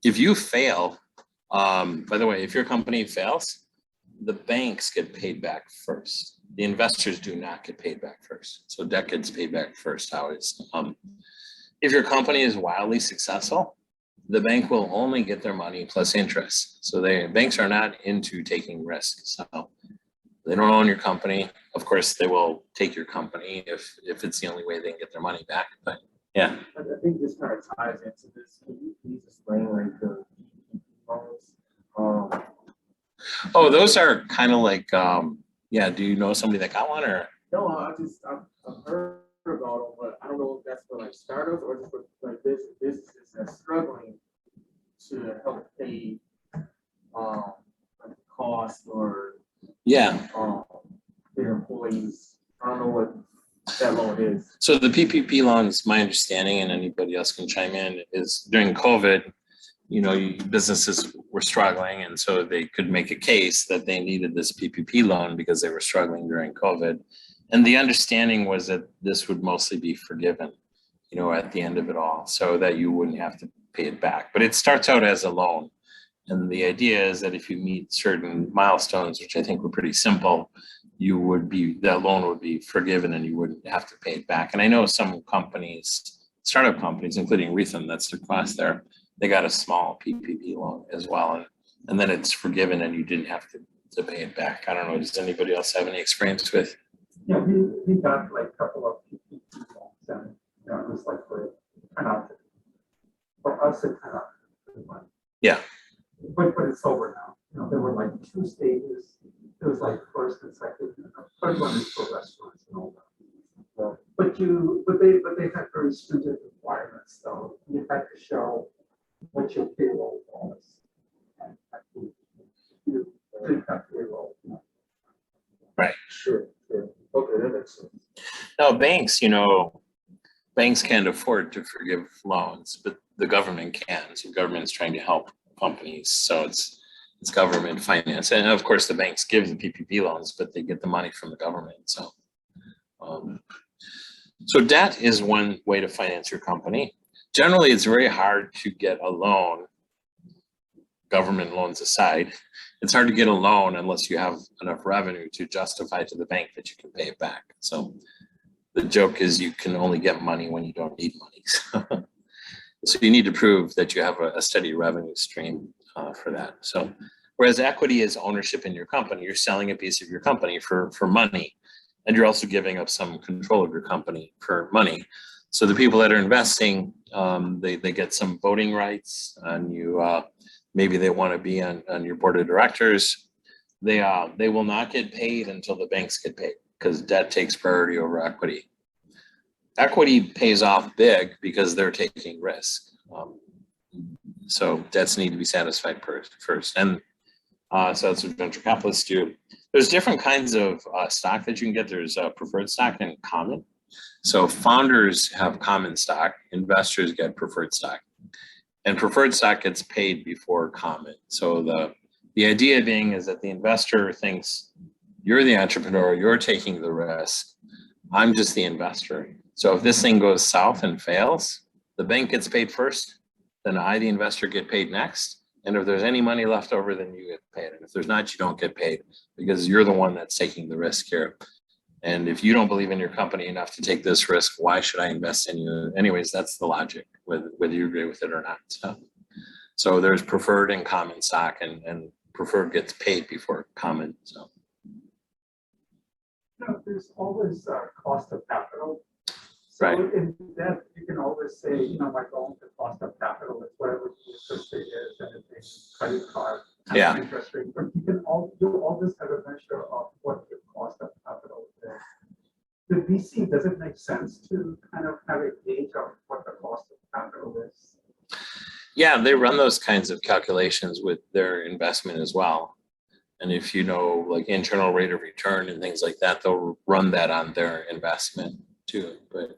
S1: If you fail, by the way, if your company fails, the banks get paid back first. The investors do not get paid back first. So debt gets paid back first. How is if your company is wildly successful, the bank will only get their money plus interest. So banks are not into taking risks. So they don't own your company. Of course, they will take your company if it's the only way they can get their money back. But yeah.
S4: I think this kind of ties into this. Can you please explain like the loans?
S1: Oh, those are kind of like, yeah, do you know somebody that got one or?
S4: No, I've heard about them, but I don't know if that's for like startups or just for like businesses that's struggling to help pay like cost or
S1: Yeah.
S4: their employees. I don't know what that loan is.
S1: So the PPP loans, my understanding, and anybody else can chime in, is during COVID, businesses were struggling, and so they could make a case that they needed this PPP loan because they were struggling during COVID. And the understanding was that this would mostly be forgiven, at the end of it all, so that you wouldn't have to pay it back. But it starts out as a loan. And the idea is that if you meet certain milestones, which I think were pretty simple, that loan would be forgiven and you wouldn't have to pay it back. And I know some companies, startup companies, including Rhythm, that's the class there, they got a small PPP loan as well. And then it's forgiven and you didn't have to pay it back. I don't know, does anybody else have any experience with?
S2: Yeah, we got like a couple of PPP loans and, it was like for us, it kind of.
S1: Yeah.
S2: But it's over now. There were like 2 stages. There was like first and second. Third one is for restaurants and all that. But they had very stringent requirements, though. You had to show what your payroll was. And you didn't have payroll.
S1: Right.
S4: Sure. Okay, that makes sense.
S1: Now, banks can't afford to forgive loans, but the government can. So the government's trying to help companies. So it's government finance. And of course, the banks give the PPP loans, but they get the money from the government. So, so debt is one way to finance your company. Generally, it's very hard to get a loan, government loans aside. It's hard to get a loan unless you have enough revenue to justify to the bank that you can pay it back. So the joke is you can only get money when you don't need money. So you need to prove that you have a steady revenue stream for that. So whereas equity is ownership in your company, you're selling a piece of your company for money, and you're also giving up some control of your company for money. So the people that are investing, they get some voting rights, and maybe they want to be on your board of directors. They will not get paid until the banks get paid, because debt takes priority over equity. Equity pays off big because they're taking risk. So debts need to be satisfied first. And so that's what venture capitalists do. There's different kinds of stock that you can get. There's preferred stock and common. So founders have common stock, investors get preferred stock. And preferred stock gets paid before common. So the idea being is that the investor thinks you're the entrepreneur, you're taking the risk, I'm just the investor. So if this thing goes south and fails, the bank gets paid first, then I, the investor, get paid next. And if there's any money left over, then you get paid. And if there's not, you don't get paid because you're the one that's taking the risk here. And if you don't believe in your company enough to take this risk, why should I invest in you? Anyways, that's the logic, whether you agree with it or not. So there's preferred and common stock, and preferred gets paid before common. So.
S2: There's always cost of capital. So
S1: Right.
S2: in that, you can always say, my goal to cost of capital is whatever the interest rate is, and if it's credit card kind
S1: Yeah.
S2: of interest rate, but you always have a measure of what the cost of capital is. The VC, does it make sense to kind of have a gauge of what the cost of capital is?
S1: Yeah, they run those kinds of calculations with their investment as well. And if you know, like internal rate of return and things like that, they'll run that on their investment too. But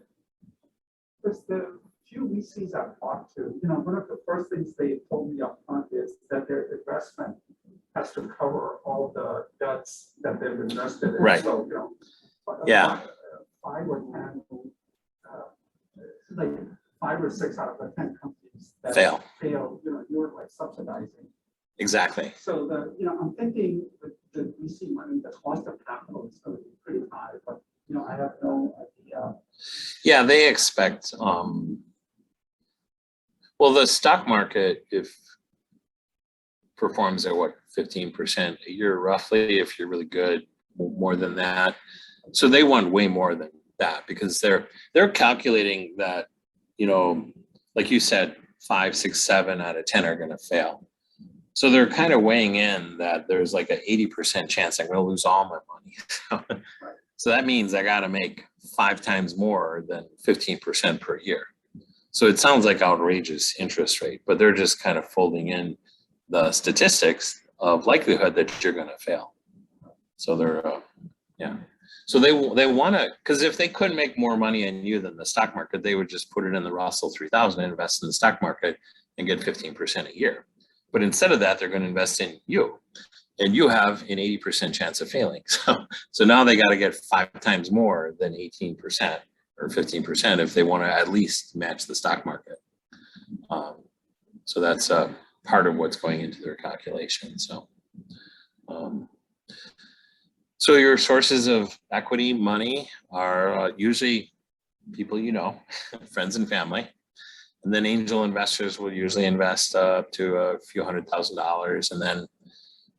S2: Because the few VCs I've talked to, one of the first things they told me up front is that their investment has to cover all the debts that they've invested in.
S1: Right.
S2: So,
S1: Yeah.
S2: 5 or 10, like 5 or 6 out of the 10 companies that
S1: Fail.
S2: you're like subsidizing.
S1: exactly.
S2: So I'm thinking with the VC money, the cost of capital is going to be pretty high, but I have no idea.
S1: Yeah, they expect, well, the stock market, if performs at what, 15% a year roughly, if you're really good, more than that. So they want way more than that because they're calculating that, like you said, 5, 6, 7 out of 10 are going to fail. So they're kind of weighing in that there's like an 80% chance I'm going to lose all my money. So that means I got to make 5 times more than 15% per year. So it sounds like outrageous interest rate, but they're just kind of folding in the statistics of likelihood that you're going to fail. So they're, So they want to, because if they couldn't make more money in you than the stock market, they would just put it in the Russell 3000 and invest in the stock market and get 15% a year. But instead of that, they're going to invest in you, and you have an 80% chance of failing. So now they got to get 5 times more than 18% or 15% if they want to at least match the stock market. So that's part of what's going into their calculation. So your sources of equity money are usually people friends and family. And then angel investors will usually invest up to a few $100,000. And then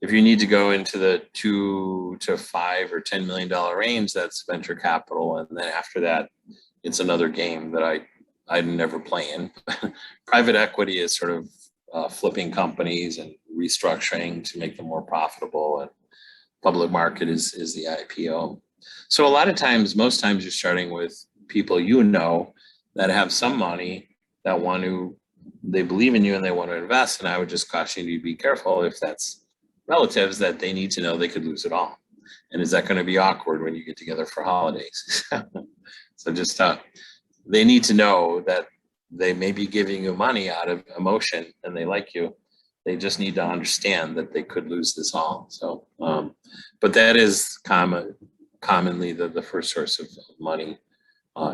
S1: if you need to go into the $2 to $5 or $10 million range, that's venture capital. And then after that, it's another game that I'd never play in. Private equity is sort of flipping companies and restructuring to make them more profitable. And public market is the IPO. So a lot of times, most times you're starting with people that have some money that they believe in you and they want to invest. And I would just caution you to be careful if that's relatives that they need to know they could lose it all. And is that going to be awkward when you get together for holidays? So just they need to know that they may be giving you money out of emotion and they like you. They just need to understand that they could lose this all. So, but that is commonly the first source of money.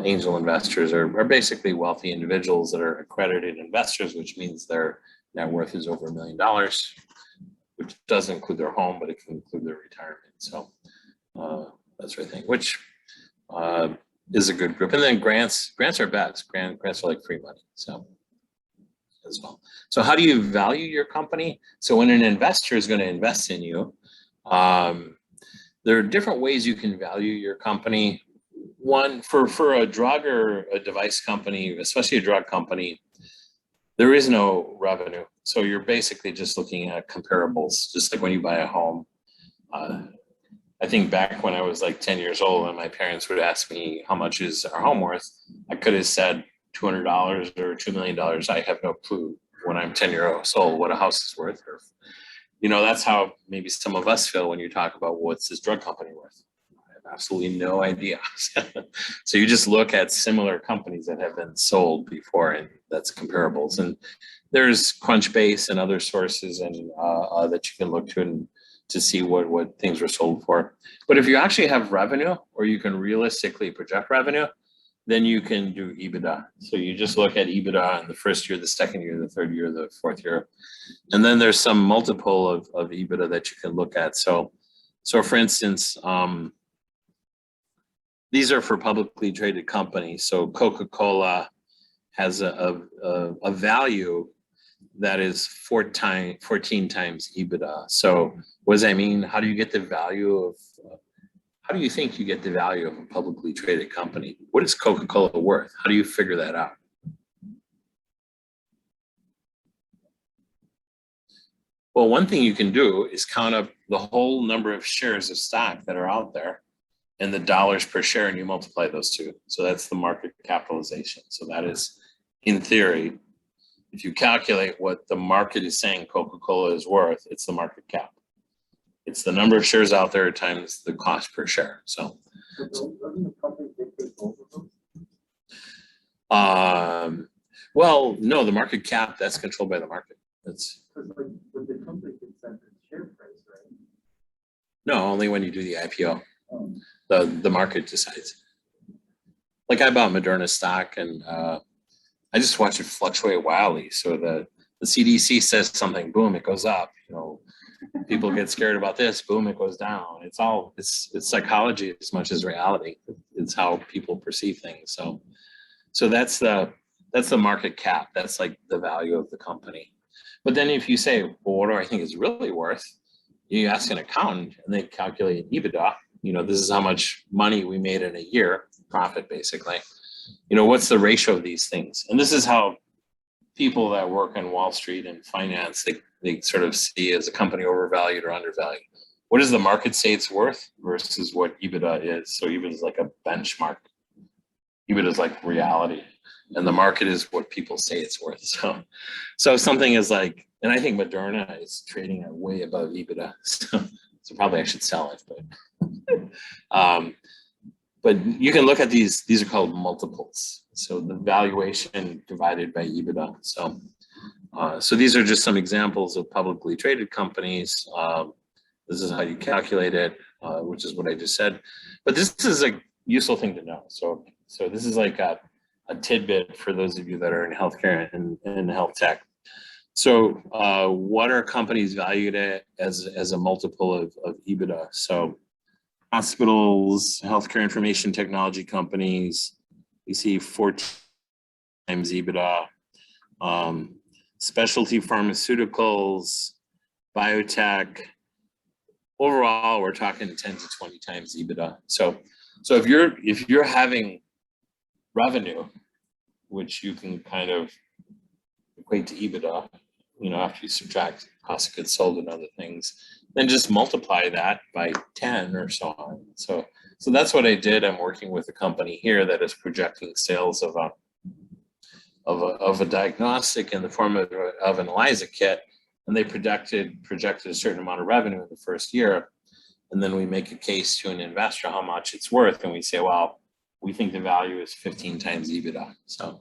S1: Angel investors are basically wealthy individuals that are accredited investors, which means their net worth is over $1 million, which doesn't include their home, but it can include their retirement. So that sort of thing, which is a good group. And then grants are best. Grants are like free money. So as well. So how do you value your company? So when an investor is going to invest in you, there are different ways you can value your company. One, for a drug or a device company, especially a drug company, there is no revenue. So you're basically just looking at comparables, just like when you buy a home. I think back when I was like 10 years old and my parents would ask me, how much is our home worth? I could have said $200 or $2 million. I have no clue when I'm 10 years old what a house is worth. Or, that's how maybe some of us feel when you talk about what's this drug company worth. I have absolutely no idea. So you just look at similar companies that have been sold before, and that's comparables. And there's Crunchbase and other sources and that you can look to and to see what things were sold for. But if you actually have revenue, or you can realistically project revenue, then you can do EBITDA. So you just look at EBITDA in the first year, the second year, the third year, the fourth year. And then there's some multiple of EBITDA that you can look at. So for instance, these are for publicly traded companies. So Coca-Cola has a value that is 14 times EBITDA. So what does that mean? How do you get the value of how do you think you get the value of a publicly traded company? What is Coca-Cola worth? How do you figure that out? Well, one thing you can do is count up the whole number of shares of stock that are out there and the dollars per share, and you multiply those two. So that's the market capitalization. So that is, in theory, if you calculate what the market is saying Coca-Cola is worth, it's the market cap. It's the number of shares out there times the cost per share. So,
S3: Doesn't the company dictate both of those?
S1: well, no, the market cap, that's controlled by the market. That's
S3: Because like, with the company can set the share price, right?
S1: no, only when you do the IPO,
S3: Um,
S1: the market decides. Like I bought Moderna stock and I just watch it fluctuate wildly. So the CDC says something, boom, it goes up. You know, people get scared about this, boom, it goes down. It's psychology as much as reality. It's how people perceive things. So that's the market cap. That's like the value of the company. But then if you say, well, what do I think it's really worth? You ask an accountant and they calculate EBITDA. You know, this is how much money we made in a year, profit basically. You know, what's the ratio of these things? And this is how people that work on Wall Street and finance, they sort of see as a company overvalued or undervalued. What does the market say it's worth versus what EBITDA is? So EBITDA is like a benchmark. EBITDA is like reality. And the market is what people say it's worth. So something is like, and I think Moderna is trading at way above EBITDA. So probably I should sell it, but you can look at these are called multiples. So the valuation divided by EBITDA. So these are just some examples of publicly traded companies. This is how you calculate it, which is what I just said. But this is a useful thing to know. So this is like a tidbit for those of you that are in healthcare and health tech. So what are companies valued at as a multiple of EBITDA? So hospitals, healthcare information technology companies, you see 14 times EBITDA. Specialty pharmaceuticals, biotech. Overall, we're talking 10 to 20 times EBITDA. So if you're having revenue, which you can kind of equate to EBITDA, you know, after you subtract cost of goods sold and other things, then just multiply that by 10 or so on. So that's what I did. I'm working with a company here that is projecting sales of a diagnostic in the form of an ELISA kit, and they projected a certain amount of revenue in the first year, and then we make a case to an investor how much it's worth, and we say, well, we think the value is 15 times EBITDA. So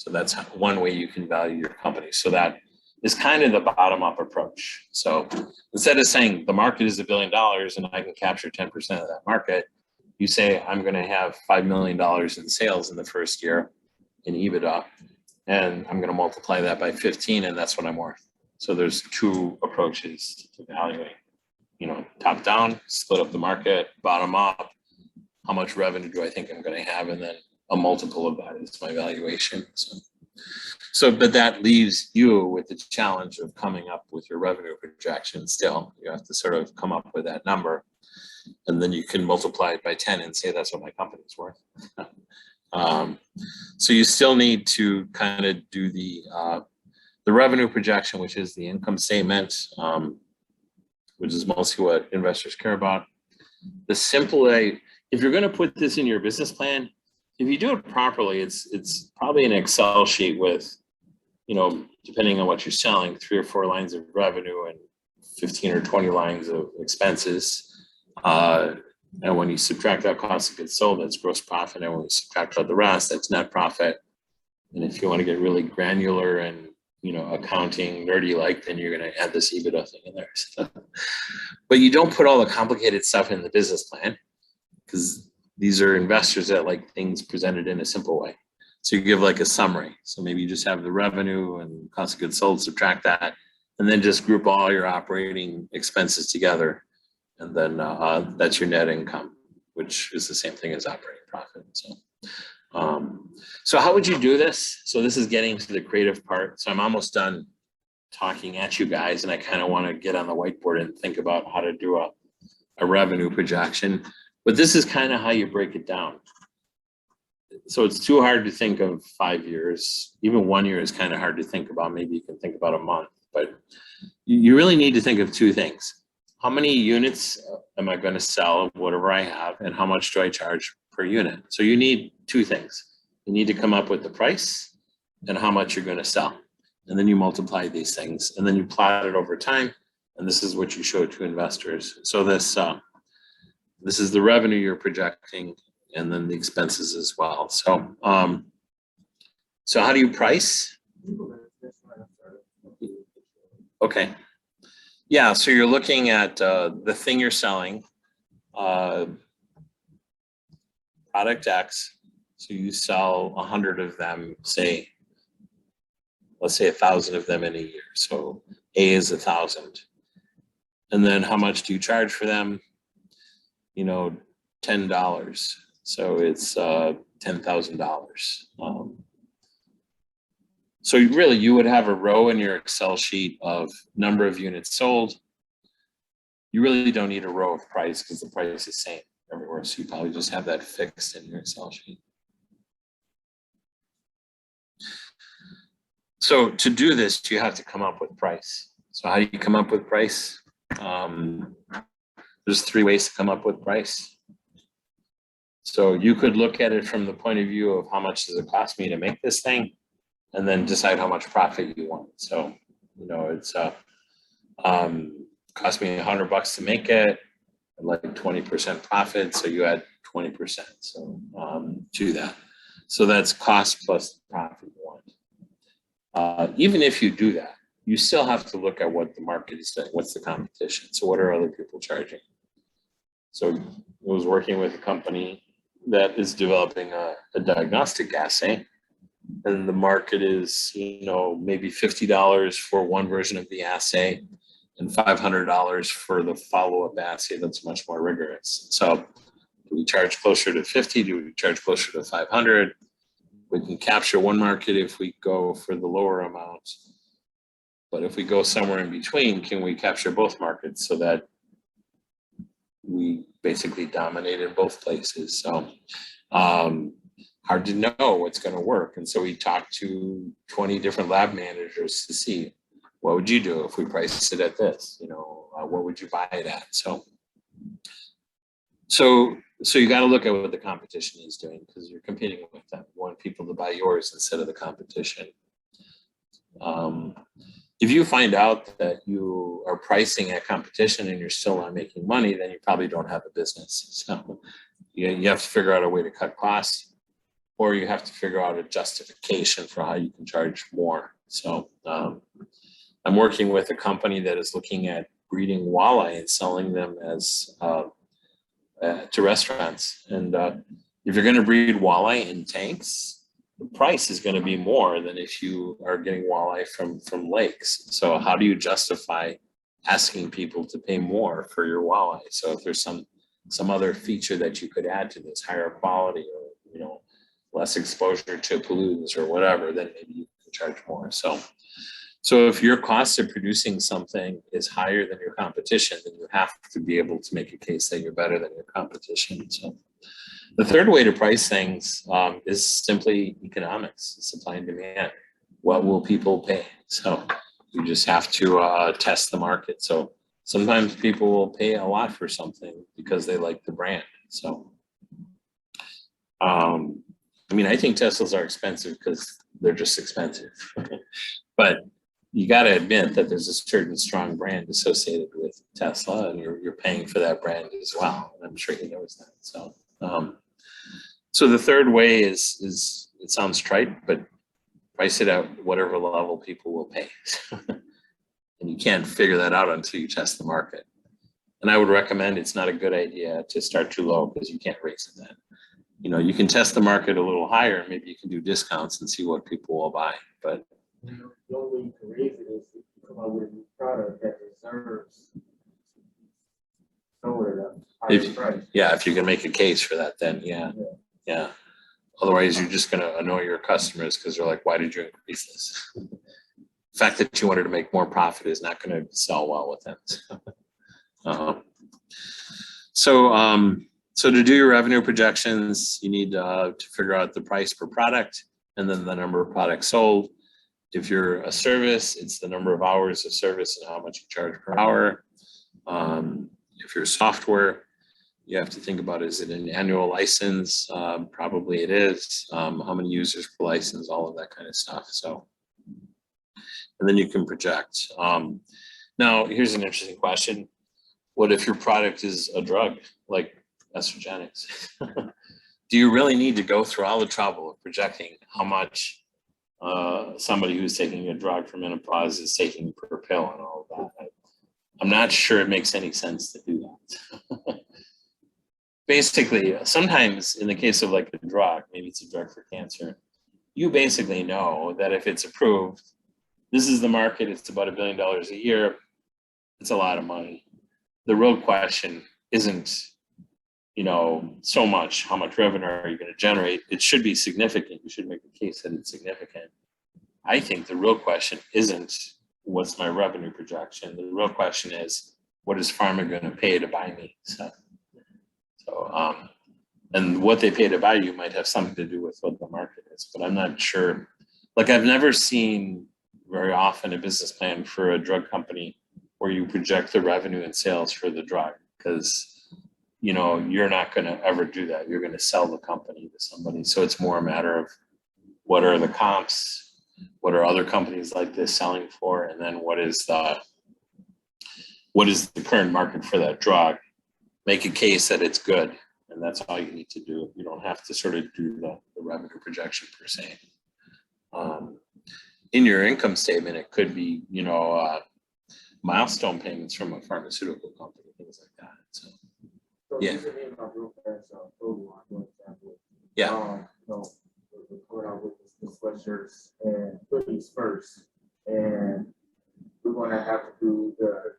S1: that's one way you can value your company. So that is kind of the bottom-up approach. So instead of saying the market is $1 billion and I can capture 10% of that market, you say I'm going to have $5 million in sales in the first year in EBITDA, and I'm going to multiply that by 15, and that's what I'm worth. So there's two approaches to valuing. You know, top down, split up the market, bottom up, how much revenue do I think I'm going to have, and then a multiple of that is my valuation. But that leaves you with the challenge of coming up with your revenue projection. Still, you have to sort of come up with that number, and then you can multiply it by 10 and say that's what my company's worth. So you still need to kind of do the revenue projection, which is the income statement, which is mostly what investors care about. The simple way, if you're going to put this in your business plan, if you do it properly, it's probably an Excel sheet with, you know, depending on what you're selling, 3 or 4 lines of revenue and 15 or 20 lines of expenses. And when you subtract that cost of goods sold, that's gross profit. And when you subtract out the rest, that's net profit. And if you want to get really granular and, you know, accounting nerdy like, then you're going to add this EBITDA thing in there. But you don't put all the complicated stuff in the business plan, because these are investors that like things presented in a simple way. So you give like a summary. So maybe you just have the revenue and cost of goods sold, subtract that, and then just group all your operating expenses together. And then that's your net income, which is the same thing as operating profit. So how would you do this? So this is getting to the creative part. So I'm almost done talking at you guys, and I kind of want to get on the whiteboard and think about how to do a revenue projection. But this is kind of how you break it down. So it's too hard to think of 5 years. Even 1 year is kind of hard to think about. Maybe you can think about a month. But you really need to think of two things. How many units am I going to sell of whatever I have, and how much do I charge per unit? So you need two things. You need to come up with the price and how much you're going to sell. And then you multiply these things, and then you plot it over time. And this is what you show to investors. So this is the revenue you're projecting, and then the expenses as well. So so how do you price? Okay. Yeah, so you're looking at the thing you're selling, product X. So you sell 100 of them, say, let's say 1,000 of them in a year. So A is 1,000. And then how much do you charge for them? You know, $10. So it's $10,000. So really, you would have a row in your Excel sheet of number of units sold. You really don't need a row of price because the price is the same everywhere. So you probably just have that fixed in your Excel sheet. So to do this, you have to come up with price. So how do you come up with price? There's three ways to come up with price. So you could look at it from the point of view of how much does it cost me to make this thing, and then decide how much profit you want. So, you know, it's cost me $100 to make it, like 20% profit. So you add 20%. So to that. So that's cost plus profit you want. Even if you do that, you still have to look at what the market is doing. What's the competition? So what are other people charging? So I was working with a company that is developing a diagnostic assay, and the market is, you know, maybe $50 for one version of the assay and $500 for the follow-up assay that's much more rigorous. So do we charge closer to 50? Do we charge closer to 500? We can capture one market if we go for the lower amount. But if we go somewhere in between, can we capture both markets so that we basically dominate in both places? So hard to know what's going to work. And so we talked to 20 different lab managers to see, what would you do if we priced it at this? You know, what would you buy it at? So you got to look at what the competition is doing, because you're competing with them. You want people to buy yours instead of the competition. If you find out that you are pricing at competition and you're still not making money, then you probably don't have a business. So you have to figure out a way to cut costs, or you have to figure out a justification for how you can charge more. So I'm working with a company that is looking at breeding walleye and selling them as to restaurants. And if you're going to breed walleye in tanks, the price is going to be more than if you are getting walleye from lakes. So how do you justify asking people to pay more for your walleye? So if there's some other feature that you could add to this, higher quality, or, you know, less exposure to pollutants or whatever, then maybe you can charge more. So if your cost of producing something is higher than your competition, then you have to be able to make a case that you're better than your competition. So the third way to price things is simply economics, supply and demand. What will people pay? So you just have to test the market. So sometimes people will pay a lot for something because they like the brand. So, I mean, I think Teslas are expensive because they're just expensive. But you got to admit that there's a certain strong brand associated with Tesla, and you're paying for that brand as well. And I'm sure he knows that. So, so the third way is it sounds trite, but price it at whatever level people will pay. And you can't figure that out until you test the market. And I would recommend it's not a good idea to start too low, because you can't raise it then. You know, you can test the market a little higher, and maybe you can do discounts and see what people will buy. But
S4: The only way you can raise it is if you come out with a new product that deserves somewhere that higher price.
S1: yeah, if you can make a case for that, then yeah. Otherwise, you're just going to annoy your customers because they're like, why did you increase this? The fact that you wanted to make more profit is not going to sell well with them. So to do your revenue projections, you need to figure out the price per product and then the number of products sold, If you're a service, it's the number of hours of service and how much you charge per hour. If you're software, you have to think about, is it an annual license? Probably it is. How many users per license, all of that kind of stuff. So, and then you can project. Now, here's an interesting question. What if your product is a drug like estrogenics? Do you really need to go through all the trouble of projecting how much somebody who's taking a drug for menopause is taking per pill and all of that? I'm not sure it makes any sense to do that. Basically, sometimes in the case of like a drug, maybe it's a drug for cancer, you basically know that if it's approved, this is the market, it's about $1 billion a year. It's a lot of money. The real question isn't, so much, how much revenue are you going to generate? It should be significant. You should make a case that it's significant. I think the real question isn't what's my revenue projection. The real question is, what is pharma going to pay to buy me? So, and what they pay to buy you might have something to do with what the market is, but I'm not sure. Like, I've never seen very often a business plan for a drug company where you project the revenue and sales for the drug, because you're not going to ever do that. You're going to sell the company to somebody. So it's more a matter of what are the comps, what are other companies like this selling for, and then what is the current market for that drug. Make a case that it's good, and that's all you need to do. You don't have to sort of do the revenue projection per se. In your income statement, it could be, milestone payments from a pharmaceutical company, things like that. So, yeah.
S4: Using me and my real fast, for example.
S1: Yeah.
S4: We're going out with the sweatshirts and hoodies first, and we're going to have to do the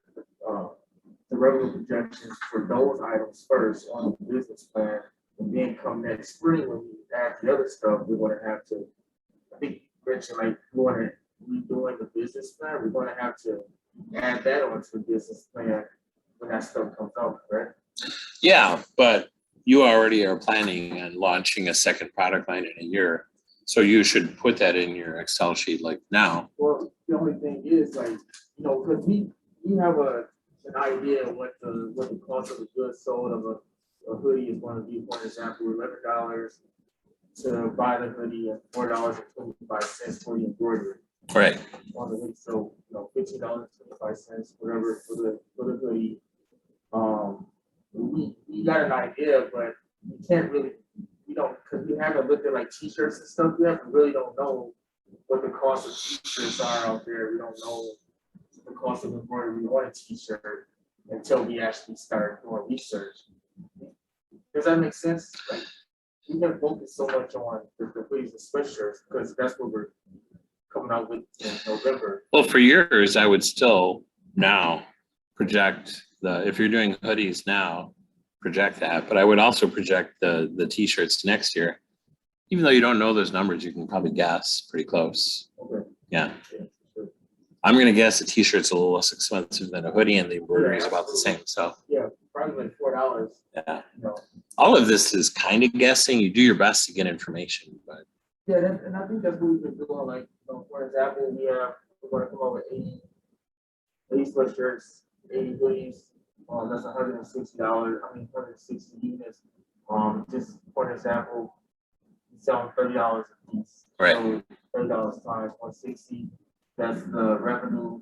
S4: revenue projections for those items first on the business plan, and then come next spring when we add the other stuff, we're going to have to, I think, mention like redoing the business plan. We're going to have to add that onto the business plan when that stuff comes out, correct?
S1: Yeah, but you already are planning on launching a second product line in a year, so you should put that in your Excel sheet like now.
S4: Well, the only thing is because we have an idea of what the cost of the goods sold of a hoodie is going to be. For example, $11 to buy the hoodie and $4.25 for the embroidery.
S1: Right.
S4: On the hoodie, so $15.25, whatever for the hoodie. We got an idea, but we can't really, because we haven't looked at like t-shirts and stuff yet. We really don't know what the cost of t-shirts are out there. We don't know the cost of embroidery on a t-shirt until we actually start doing research. Does that make sense? Like, we have focused so much on the hoodies and sweatshirts because that's what we're coming out with in November.
S1: Well, for yours, I would still now project if you're doing hoodies now, project that. But I would also project the t-shirts next year. Even though you don't know those numbers, you can probably guess pretty close.
S4: Okay.
S1: Yeah.
S4: Yeah, sure.
S1: I'm going to guess a t-shirt's a little less expensive than a hoodie, and the embroidery is about the same. So
S4: Yeah, probably like $4.
S1: yeah, all of this is kind of guessing. You do your best to get information, but
S4: Yeah, and I think that's what we've been doing. Like, for example, we're going to come up with 80 sweatshirts, 80 hoodies. That's $160. 160 units. Just for example, selling $30 a piece.
S1: Right.
S4: So $30 times 160. That's the revenue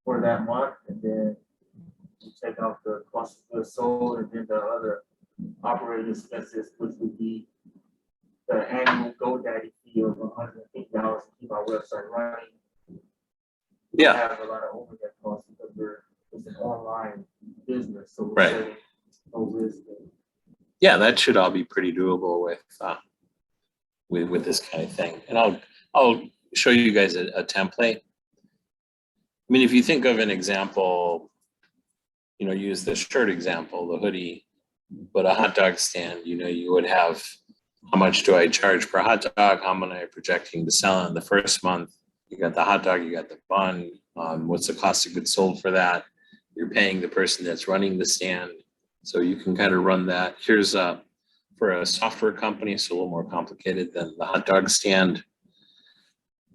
S4: for that month, and then you take out the cost of goods sold, and then the other operating expenses, which would be the annual GoDaddy fee of $150 to keep our website running. We
S1: yeah,
S4: have a lot of overhead costs because it's an online business, so we're
S1: Right.
S4: setting no risk.
S1: yeah, that should all be pretty doable with this kind of thing. And I'll show you guys a template. I mean, if you think of an example, use the shirt example, the hoodie, but a hot dog stand, you would have, how much do I charge per hot dog? How many am I projecting to sell in the first month? You got the hot dog, you got the bun. What's the cost of goods sold for that? You're paying the person that's running the stand. So you can kind of run that. Here's for a software company, so a little more complicated than the hot dog stand.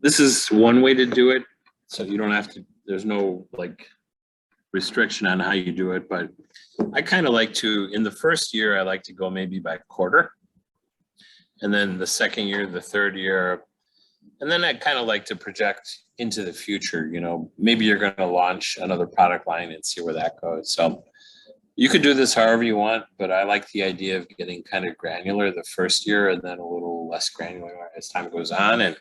S1: this is one way to do it. So you don't have to, there's no like restriction on how you do it, but I kind of like to, in the first year, I like to go maybe by quarter. And then the second year, the third year, and then I kind of like to project into the future, you know, maybe you're going to launch another product line and see where that goes. So you could do this however you want, but I like the idea of getting kind of granular the first year and then a little less granular as time goes on. And,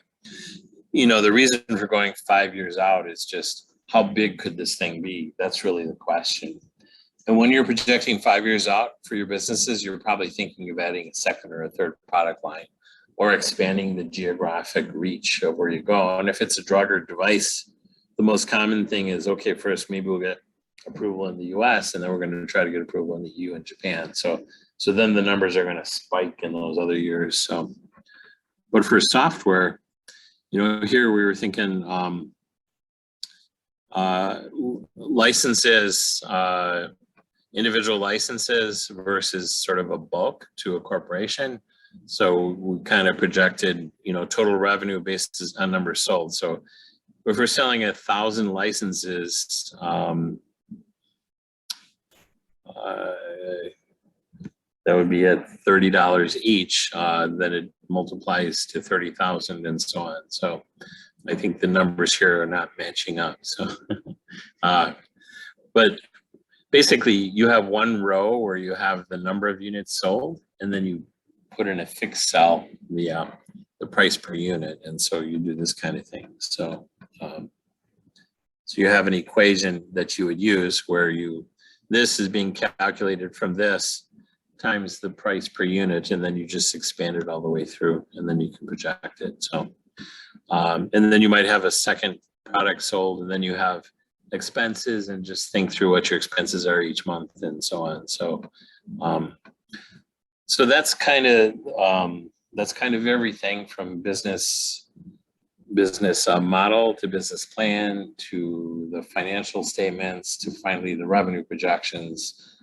S1: you know, the reason for going 5 years out is just how big could this thing be? That's really the question. And when you're projecting 5 years out for your businesses, you're probably thinking of adding a second or a third product line or expanding the geographic reach of where you go. And if it's a drug or device, the most common thing is, okay, first, maybe we'll get approval in the US, and then we're going to try to get approval in the EU and Japan. So then the numbers are going to spike in those other years. So, but for software, you know, here we were thinking licenses, individual licenses versus sort of a bulk to a corporation. So we kind of projected, you know, total revenue based on numbers sold. So if we're selling 1,000 licenses, that would be at $30 each, then it multiplies to 30,000 and so on. So I think the numbers here are not matching up. So, but basically you have one row where you have the number of units sold, and then you put in a fixed cell, the price per unit. And so you do this kind of thing. So, so you have an equation that you would use where this is being calculated from this times the price per unit, and then you just expand it all the way through, and then you can project it. So, and then you might have a second product sold, and then you have expenses, and just think through what your expenses are each month and so on. So, so that's kind of everything from business model to business plan to the financial statements to finally the revenue projections.